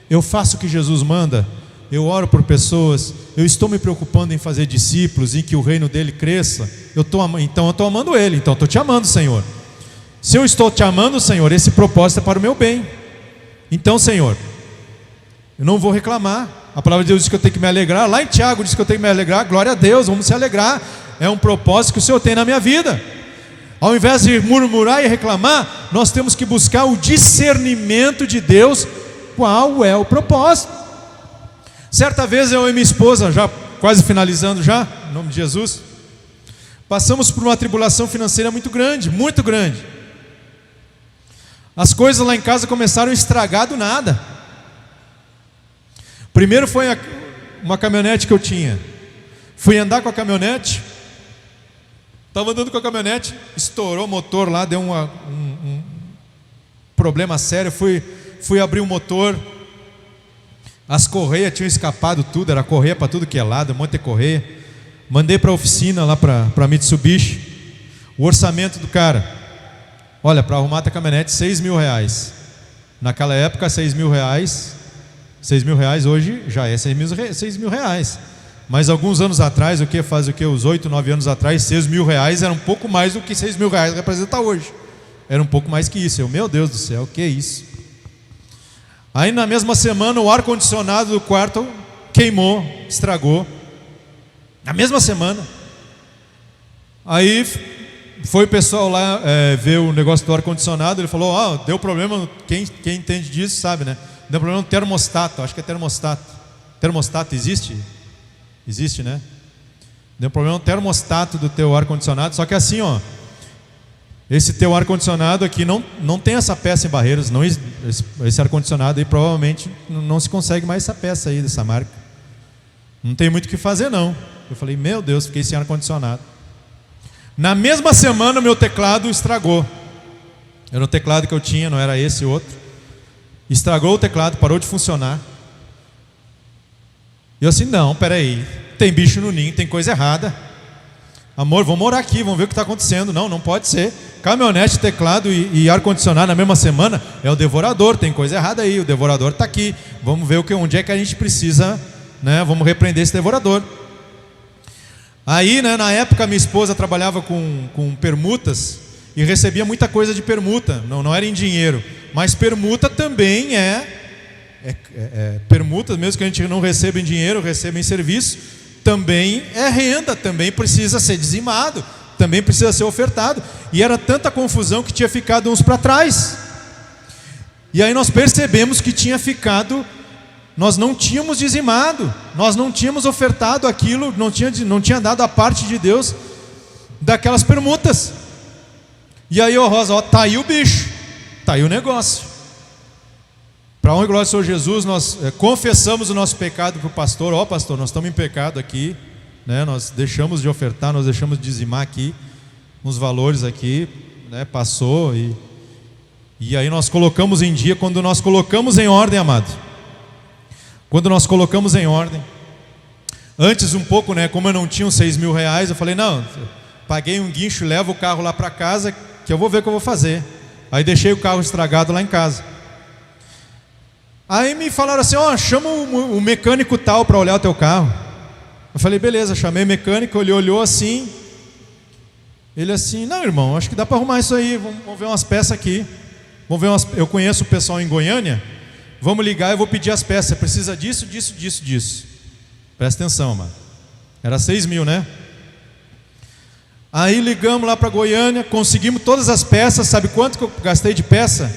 Eu faço o que Jesus manda? Eu oro por pessoas? Eu estou me preocupando em fazer discípulos, em que o reino dele cresça? Então eu estou amando ele, então eu estou te amando, Senhor. Se eu estou te amando, Senhor, esse propósito é para o meu bem. Então, Senhor, eu não vou reclamar. A palavra de Deus diz que eu tenho que me alegrar. Lá em Tiago diz que eu tenho que me alegrar. Glória a Deus, vamos se alegrar. É um propósito que o Senhor tem na minha vida. Ao invés de murmurar e reclamar, nós temos que buscar o discernimento de Deus. Qual é o propósito? Certa vez eu e minha esposa, já quase finalizando já, em nome de Jesus, passamos por uma tribulação financeira muito grande, muito grande. As coisas lá em casa começaram a estragar do nada. Primeiro foi uma caminhonete que eu tinha. Fui andar com a caminhonete. Estava andando com a caminhonete, estourou o motor lá, deu um problema sério. Fui abrir o motor. As correias tinham escapado tudo, era correia para tudo que é lado, um monte de correia. Mandei para a oficina lá para Mitsubishi. O orçamento do cara: olha, para arrumar a caminhonete, R$6.000. Naquela época, R$6.000 hoje já é R$6.000. Mas alguns anos atrás, uns 8, 9 anos atrás, R$6.000 era um pouco mais do que R$6.000 representa hoje. Era um pouco mais que isso. Meu Deus do céu, o que é isso? Aí na mesma semana o ar-condicionado do quarto queimou, estragou. Na mesma semana. Aí foi o pessoal lá ver o negócio do ar-condicionado. Ele falou: deu problema, quem entende disso sabe, né? Deu problema no termostato, acho que é termostato. Termostato existe? Existe, né? Deu problema no termostato do teu ar-condicionado. Só que assim, esse teu ar-condicionado aqui não tem essa peça em Barreiros. Não, esse ar-condicionado aí provavelmente não se consegue mais essa peça aí dessa marca. Não tem muito o que fazer não. Eu falei: meu Deus, fiquei sem ar-condicionado. Na mesma semana o meu teclado estragou. Era o teclado que eu tinha, não era esse outro. Estragou o teclado, parou de funcionar. E eu assim: não, peraí, tem bicho no ninho, tem coisa errada. Amor, vamos orar aqui, vamos ver o que está acontecendo. Não pode ser. caminhonete, teclado e ar-condicionado na mesma semana, é o devorador, tem coisa errada aí, o devorador está aqui, vamos ver onde é que a gente precisa, né? Vamos repreender esse devorador. Aí, né, na época minha esposa trabalhava com permutas e recebia muita coisa de permuta, não era em dinheiro, mas permuta também permuta, mesmo que a gente não receba em dinheiro, receba em serviço, também é renda, também precisa ser dizimado, também precisa ser ofertado. E era tanta confusão que tinha ficado uns para trás. E aí nós percebemos que nós não tínhamos dizimado, nós não tínhamos ofertado aquilo, não tinha dado a parte de Deus daquelas permutas. E aí, Rosa, tá aí o bicho, tá aí o negócio. Para honra e glória do Senhor Jesus, nós confessamos o nosso pecado para o pastor. Pastor, nós estamos em pecado aqui, né? Nós deixamos de ofertar, nós deixamos de dizimar aqui, uns valores aqui, né? Passou e aí nós colocamos em dia. Quando nós colocamos em ordem, amado, quando nós colocamos em ordem, antes um pouco, né? Como eu não tinha uns 6 mil reais, eu falei, não, paguei um guincho, levo o carro lá para casa, que eu vou ver o que eu vou fazer. Aí deixei o carro estragado lá em casa. Aí me falaram assim, chama o mecânico tal para olhar o teu carro. Eu falei, beleza, chamei o mecânico, ele olhou assim. Ele assim, não, irmão, acho que dá para arrumar isso aí, vamos ver umas peças aqui. Eu conheço o pessoal em Goiânia, vamos ligar, eu vou pedir as peças. Você precisa disso, disso, disso, disso. Presta atenção, mano. Era 6 mil, né? Aí ligamos lá para Goiânia, conseguimos todas as peças. Sabe quanto que eu gastei de peça?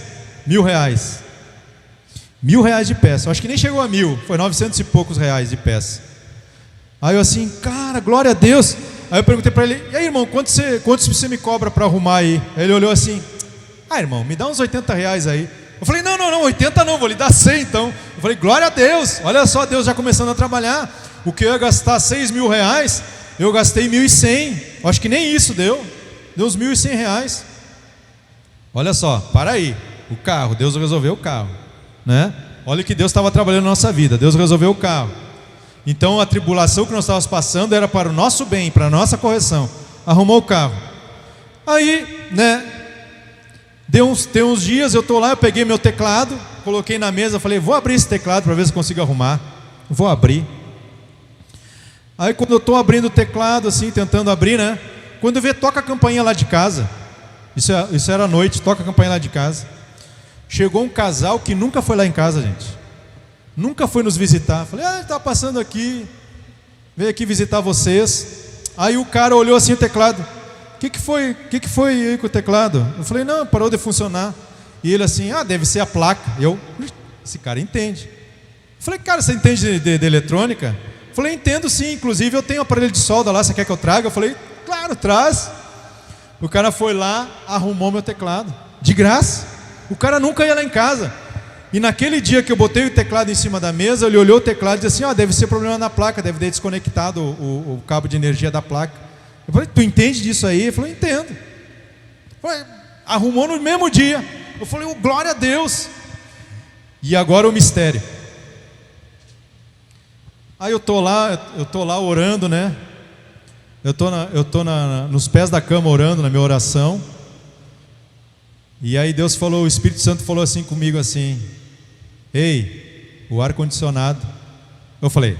R$1.000. R$1.000 de peça, eu acho que nem chegou a 1.000, foi 900 e poucos reais de peça. Aí eu assim, cara, glória a Deus. Aí eu perguntei para ele, e aí, irmão, quanto você me cobra para arrumar aí? Aí ele olhou assim, irmão, me dá uns R$80 aí. Eu falei, não, 80 não, vou lhe dar 100 então. Eu falei, glória a Deus, olha só, Deus já começando a trabalhar. O que eu ia gastar R$6.000, eu gastei 1.100, acho que nem isso deu uns R$1.100. Olha só, para aí, o carro, Deus resolveu o carro, né? Olha que Deus estava trabalhando na nossa vida, Deus resolveu o carro. Então a tribulação que nós estávamos passando era para o nosso bem, para a nossa correção. Arrumou o carro. Aí, né, tem uns dias eu estou lá, eu peguei meu teclado, coloquei na mesa, falei, vou abrir esse teclado para ver se consigo arrumar. Vou abrir. Aí quando eu estou abrindo o teclado assim, tentando abrir, né, quando eu vejo, toca a campainha lá de casa. Isso era à noite, toca a campainha lá de casa. Chegou um casal que nunca foi lá em casa, gente. Nunca foi nos visitar. Falei, ele está passando aqui, veio aqui visitar vocês. Aí o cara olhou assim o teclado. O que foi aí com o teclado? Eu falei, não, parou de funcionar. E ele assim, deve ser a placa. Esse cara entende. Eu falei, cara, você entende de eletrônica? Eu falei, entendo sim, inclusive eu tenho um aparelho de solda lá, você quer que eu traga? Eu falei, claro, traz. O cara foi lá, arrumou meu teclado, de graça. O cara nunca ia lá em casa. E naquele dia que eu botei o teclado em cima da mesa, ele olhou o teclado e disse assim, deve ser problema na placa, deve ter desconectado o cabo de energia da placa. Eu falei, tu entende disso aí? Ele falou, entendo. Eu falei, arrumou no mesmo dia. Eu falei, glória a Deus. E agora o mistério. Aí eu tô lá orando, né? Eu tô nos pés da cama orando na minha oração. E aí Deus falou, o Espírito Santo falou assim comigo assim, ei, o ar-condicionado. Eu falei,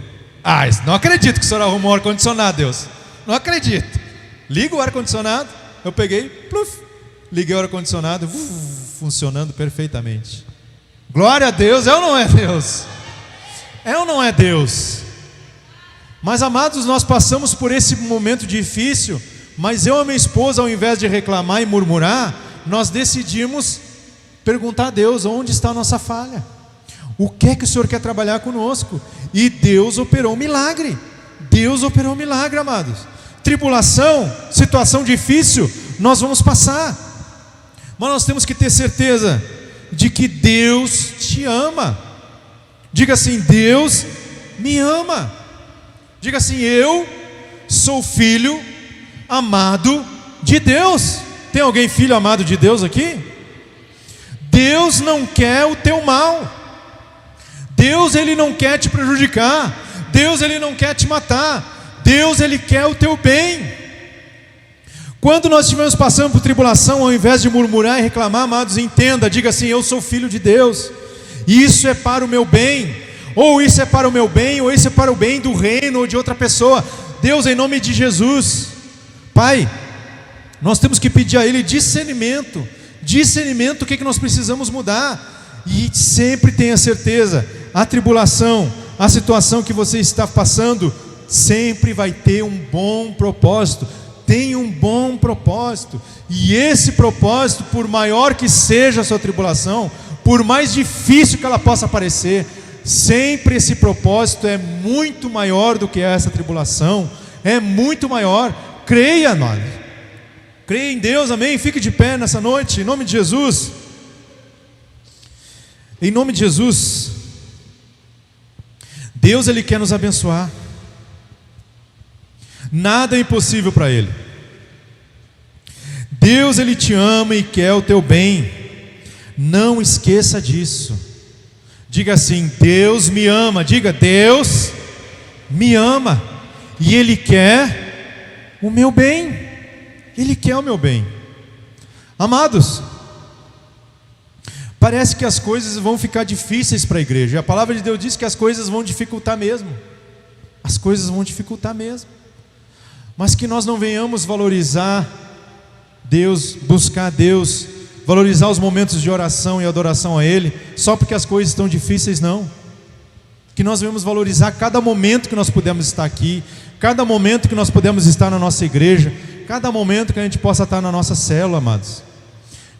não acredito que o senhor arrumou o ar-condicionado, Deus. Não acredito. Liga o ar-condicionado. Eu peguei, pluf, liguei o ar-condicionado, funcionando perfeitamente. Glória a Deus, é ou não é Deus? É ou não é Deus? Mas amados, nós passamos por esse momento difícil, mas eu e minha esposa, ao invés de reclamar e murmurar, nós decidimos perguntar a Deus, onde está a nossa falha? O que é que o Senhor quer trabalhar conosco? E Deus operou um milagre. Deus operou um milagre, amados. Tribulação, situação difícil, nós vamos passar. Mas nós temos que ter certeza de que Deus te ama. Diga assim, Deus me ama. Diga assim, eu sou filho amado de Deus. Tem alguém filho amado de Deus aqui? Deus não quer o teu mal. Deus, Ele não quer te prejudicar. Deus, Ele não quer te matar. Deus, Ele quer o teu bem. Quando nós estivermos passando por tribulação, ao invés de murmurar e reclamar, amados, entenda, diga assim: eu sou filho de Deus, e isso é para o meu bem, ou isso é para o meu bem, ou isso é para o bem do reino ou de outra pessoa. Deus, em nome de Jesus, Pai, nós temos que pedir a Ele discernimento, o que nós precisamos mudar, e sempre tenha certeza, a tribulação, a situação que você está passando, sempre vai ter um bom propósito. Tem um bom propósito, e esse propósito, por maior que seja a sua tribulação, por mais difícil que ela possa parecer, sempre esse propósito é muito maior do que essa tribulação, é muito maior. Creia, amado, creia em Deus, amém? Fique de pé nessa noite, em nome de Jesus. Em nome de Jesus. Deus, Ele quer nos abençoar. Nada é impossível para Ele. Deus, Ele te ama e quer o teu bem. Não esqueça disso. Diga assim: Deus me ama. Diga: Deus me ama, e Ele quer o meu bem. Ele quer o meu bem. Amados, parece que as coisas vão ficar difíceis para a igreja. A palavra de Deus diz que as coisas vão dificultar mesmo. As coisas vão dificultar mesmo. Mas que nós não venhamos valorizar Deus, buscar Deus, valorizar os momentos de oração e adoração a Ele, só porque as coisas estão difíceis, não. Que nós venhamos valorizar cada momento que nós podemos estar aqui, cada momento que nós podemos estar na nossa igreja, cada momento que a gente possa estar na nossa célula, amados.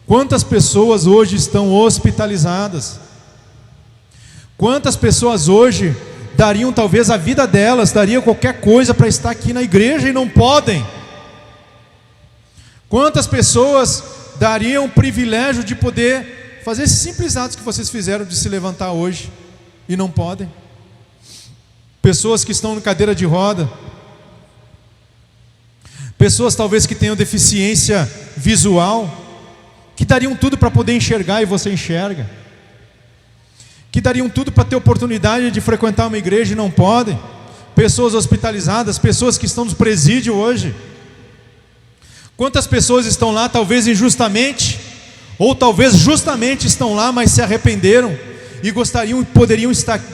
Quantas pessoas hoje estão hospitalizadas? Quantas pessoas hoje dariam talvez a vida delas, dariam qualquer coisa para estar aqui na igreja e não podem? Quantas pessoas dariam o privilégio de poder fazer esses simples atos que vocês fizeram, de se levantar hoje, e não podem? Pessoas que estão em cadeira de roda, pessoas talvez que tenham deficiência visual, que dariam tudo para poder enxergar e você enxerga, que dariam tudo para ter oportunidade de frequentar uma igreja e não podem. Pessoas hospitalizadas, pessoas que estão no presídio hoje. Quantas pessoas estão lá talvez injustamente, ou talvez justamente estão lá, mas se arrependeram e gostariam,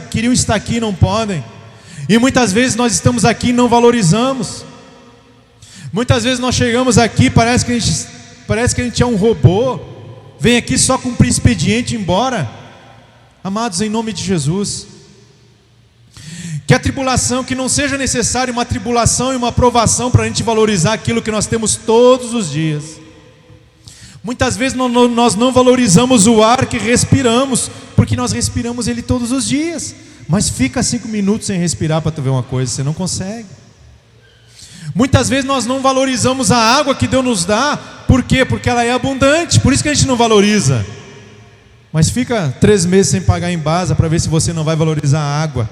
queriam estar aqui e não podem. E muitas vezes nós estamos aqui e não valorizamos. Muitas vezes nós chegamos aqui, parece que a gente é um robô, vem aqui só cumprir expediente e ir embora. Amados, em nome de Jesus, que a tribulação, que não seja necessário uma tribulação e uma provação para a gente valorizar aquilo que nós temos todos os dias. Muitas vezes nós não valorizamos o ar que respiramos, porque nós respiramos ele todos os dias, mas fica 5 minutos sem respirar para tu ver uma coisa, você não consegue. Muitas vezes nós não valorizamos a água que Deus nos dá. Por quê? Porque ela é abundante, por isso que a gente não valoriza. Mas fica 3 meses sem pagar a Embasa para ver se você não vai valorizar a água.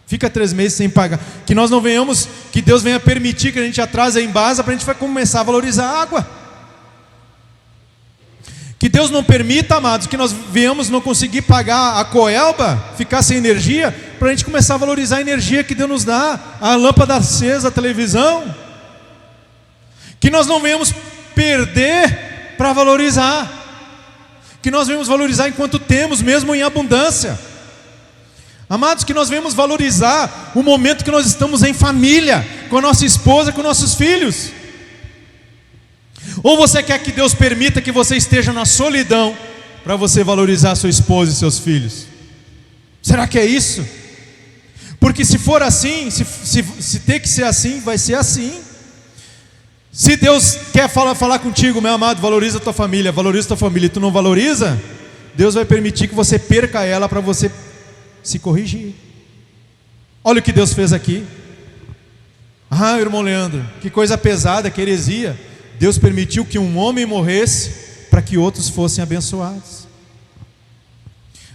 Fica 3 meses sem pagar. Que nós não venhamos, que Deus venha permitir que a gente atrase a Embasa para a gente vai começar a valorizar a água. Que Deus não permita, amados, que nós venhamos não conseguir pagar a Coelba, ficar sem energia, para a gente começar a valorizar a energia que Deus nos dá, a lâmpada acesa, a televisão. Que nós não venhamos perder para valorizar. Que nós venhamos valorizar enquanto temos, mesmo em abundância. Amados, que nós venhamos valorizar o momento que nós estamos em família, com a nossa esposa, com nossos filhos. Ou você quer que Deus permita que você esteja na solidão para você valorizar sua esposa e seus filhos? Será que é isso? Porque se for assim, se ter que ser assim, vai ser assim. Se Deus quer falar contigo, meu amado, valoriza a tua família, e tu não valoriza, Deus vai permitir que você perca ela para você se corrigir. Olha o que Deus fez aqui. Ah, irmão Leandro, que coisa pesada, que heresia. Deus permitiu que um homem morresse para que outros fossem abençoados.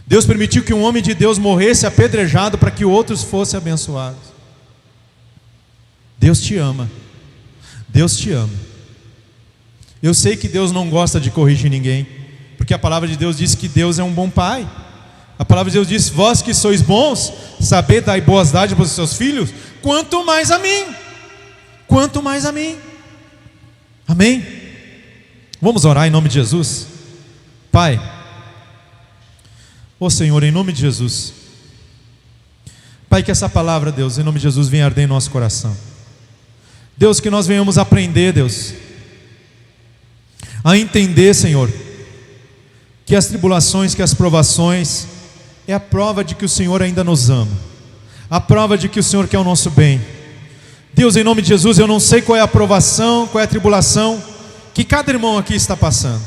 Deus permitiu que um homem de Deus morresse apedrejado para que outros fossem abençoados. Deus te ama. Deus te ama. Eu sei que Deus não gosta de corrigir ninguém, porque a palavra de Deus diz que Deus é um bom pai. A palavra de Deus diz: vós que sois bons, sabei dar boas dádivas para os seus filhos, quanto mais a mim. Quanto mais a mim. Amém? Vamos orar em nome de Jesus. Pai, ó Senhor, em nome de Jesus, Pai, que essa palavra, Deus, em nome de Jesus, venha arder em nosso coração. Deus, que nós venhamos aprender, Deus, a entender, Senhor, que as tribulações, que as provações é a prova de que o Senhor ainda nos ama, a prova de que o Senhor quer o nosso bem. Deus, em nome de Jesus, eu não sei qual é a provação, qual é a tribulação que cada irmão aqui está passando,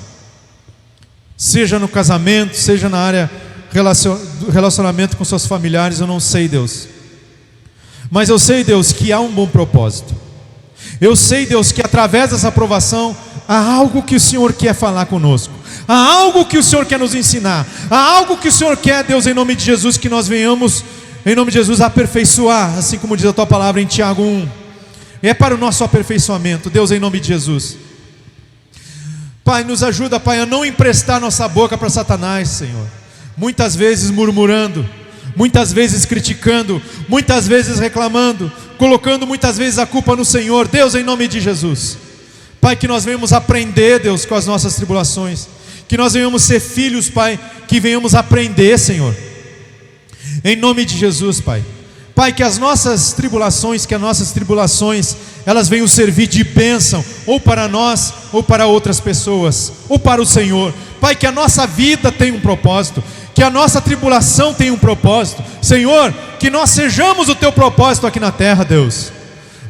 seja no casamento, seja na área do relacionamento com seus familiares, eu não sei, Deus, mas eu sei, Deus, que há um bom propósito. Eu sei, Deus, que através dessa provação há algo que o Senhor quer falar conosco, há algo que o Senhor quer nos ensinar, há algo que o Senhor quer, Deus, em nome de Jesus, que nós venhamos, em nome de Jesus, aperfeiçoar, assim como diz a tua palavra em Tiago 1, é para o nosso aperfeiçoamento. Deus, em nome de Jesus, Pai, nos ajuda, Pai, a não emprestar nossa boca para Satanás, Senhor, muitas vezes murmurando, muitas vezes criticando, muitas vezes reclamando, colocando muitas vezes a culpa no Senhor. Deus, em nome de Jesus, Pai, que nós venhamos aprender, Deus, com as nossas tribulações, que nós venhamos ser filhos, Pai, que venhamos aprender, Senhor, em nome de Jesus, Pai. Pai, que as nossas tribulações, elas venham servir de bênção, ou para nós, ou para outras pessoas, ou para o Senhor. Pai, que a nossa vida tenha um propósito, que a nossa tribulação tenha um propósito, Senhor, que nós sejamos o teu propósito aqui na terra, Deus.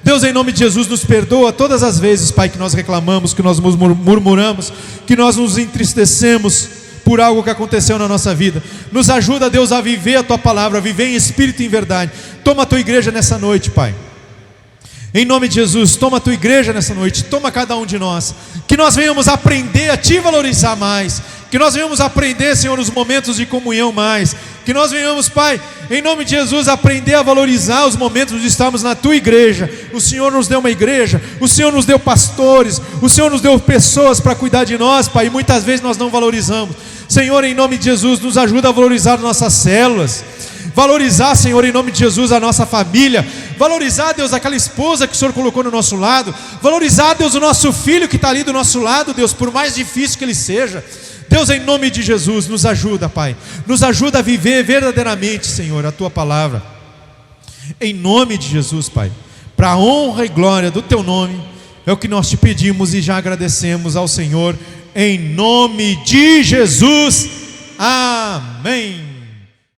Deus, em nome de Jesus, nos perdoa todas as vezes, Pai, que nós reclamamos, que nós murmuramos, que nós nos entristecemos por algo que aconteceu na nossa vida. Nos ajuda, Deus, a viver a tua palavra, a viver em espírito e em verdade. Toma a tua igreja nessa noite, Pai, em nome de Jesus. Toma a tua igreja nessa noite, toma cada um de nós, que nós venhamos aprender a te valorizar mais, que nós venhamos aprender, Senhor, nos momentos de comunhão mais, que nós venhamos, Pai, em nome de Jesus, aprender a valorizar os momentos de estarmos na tua igreja. O Senhor nos deu uma igreja, o Senhor nos deu pastores, o Senhor nos deu pessoas para cuidar de nós, Pai, e muitas vezes nós não valorizamos. Senhor, em nome de Jesus, nos ajuda a valorizar nossas células, valorizar, Senhor, em nome de Jesus, a nossa família, valorizar, Deus, aquela esposa que o Senhor colocou no nosso lado, valorizar, Deus, o nosso filho que está ali do nosso lado, Deus, por mais difícil que ele seja. Deus, em nome de Jesus, nos ajuda, Pai, nos ajuda a viver verdadeiramente, Senhor, a tua palavra, em nome de Jesus, Pai, para a honra e glória do teu nome, é o que nós te pedimos e já agradecemos ao Senhor, em nome de Jesus, amém.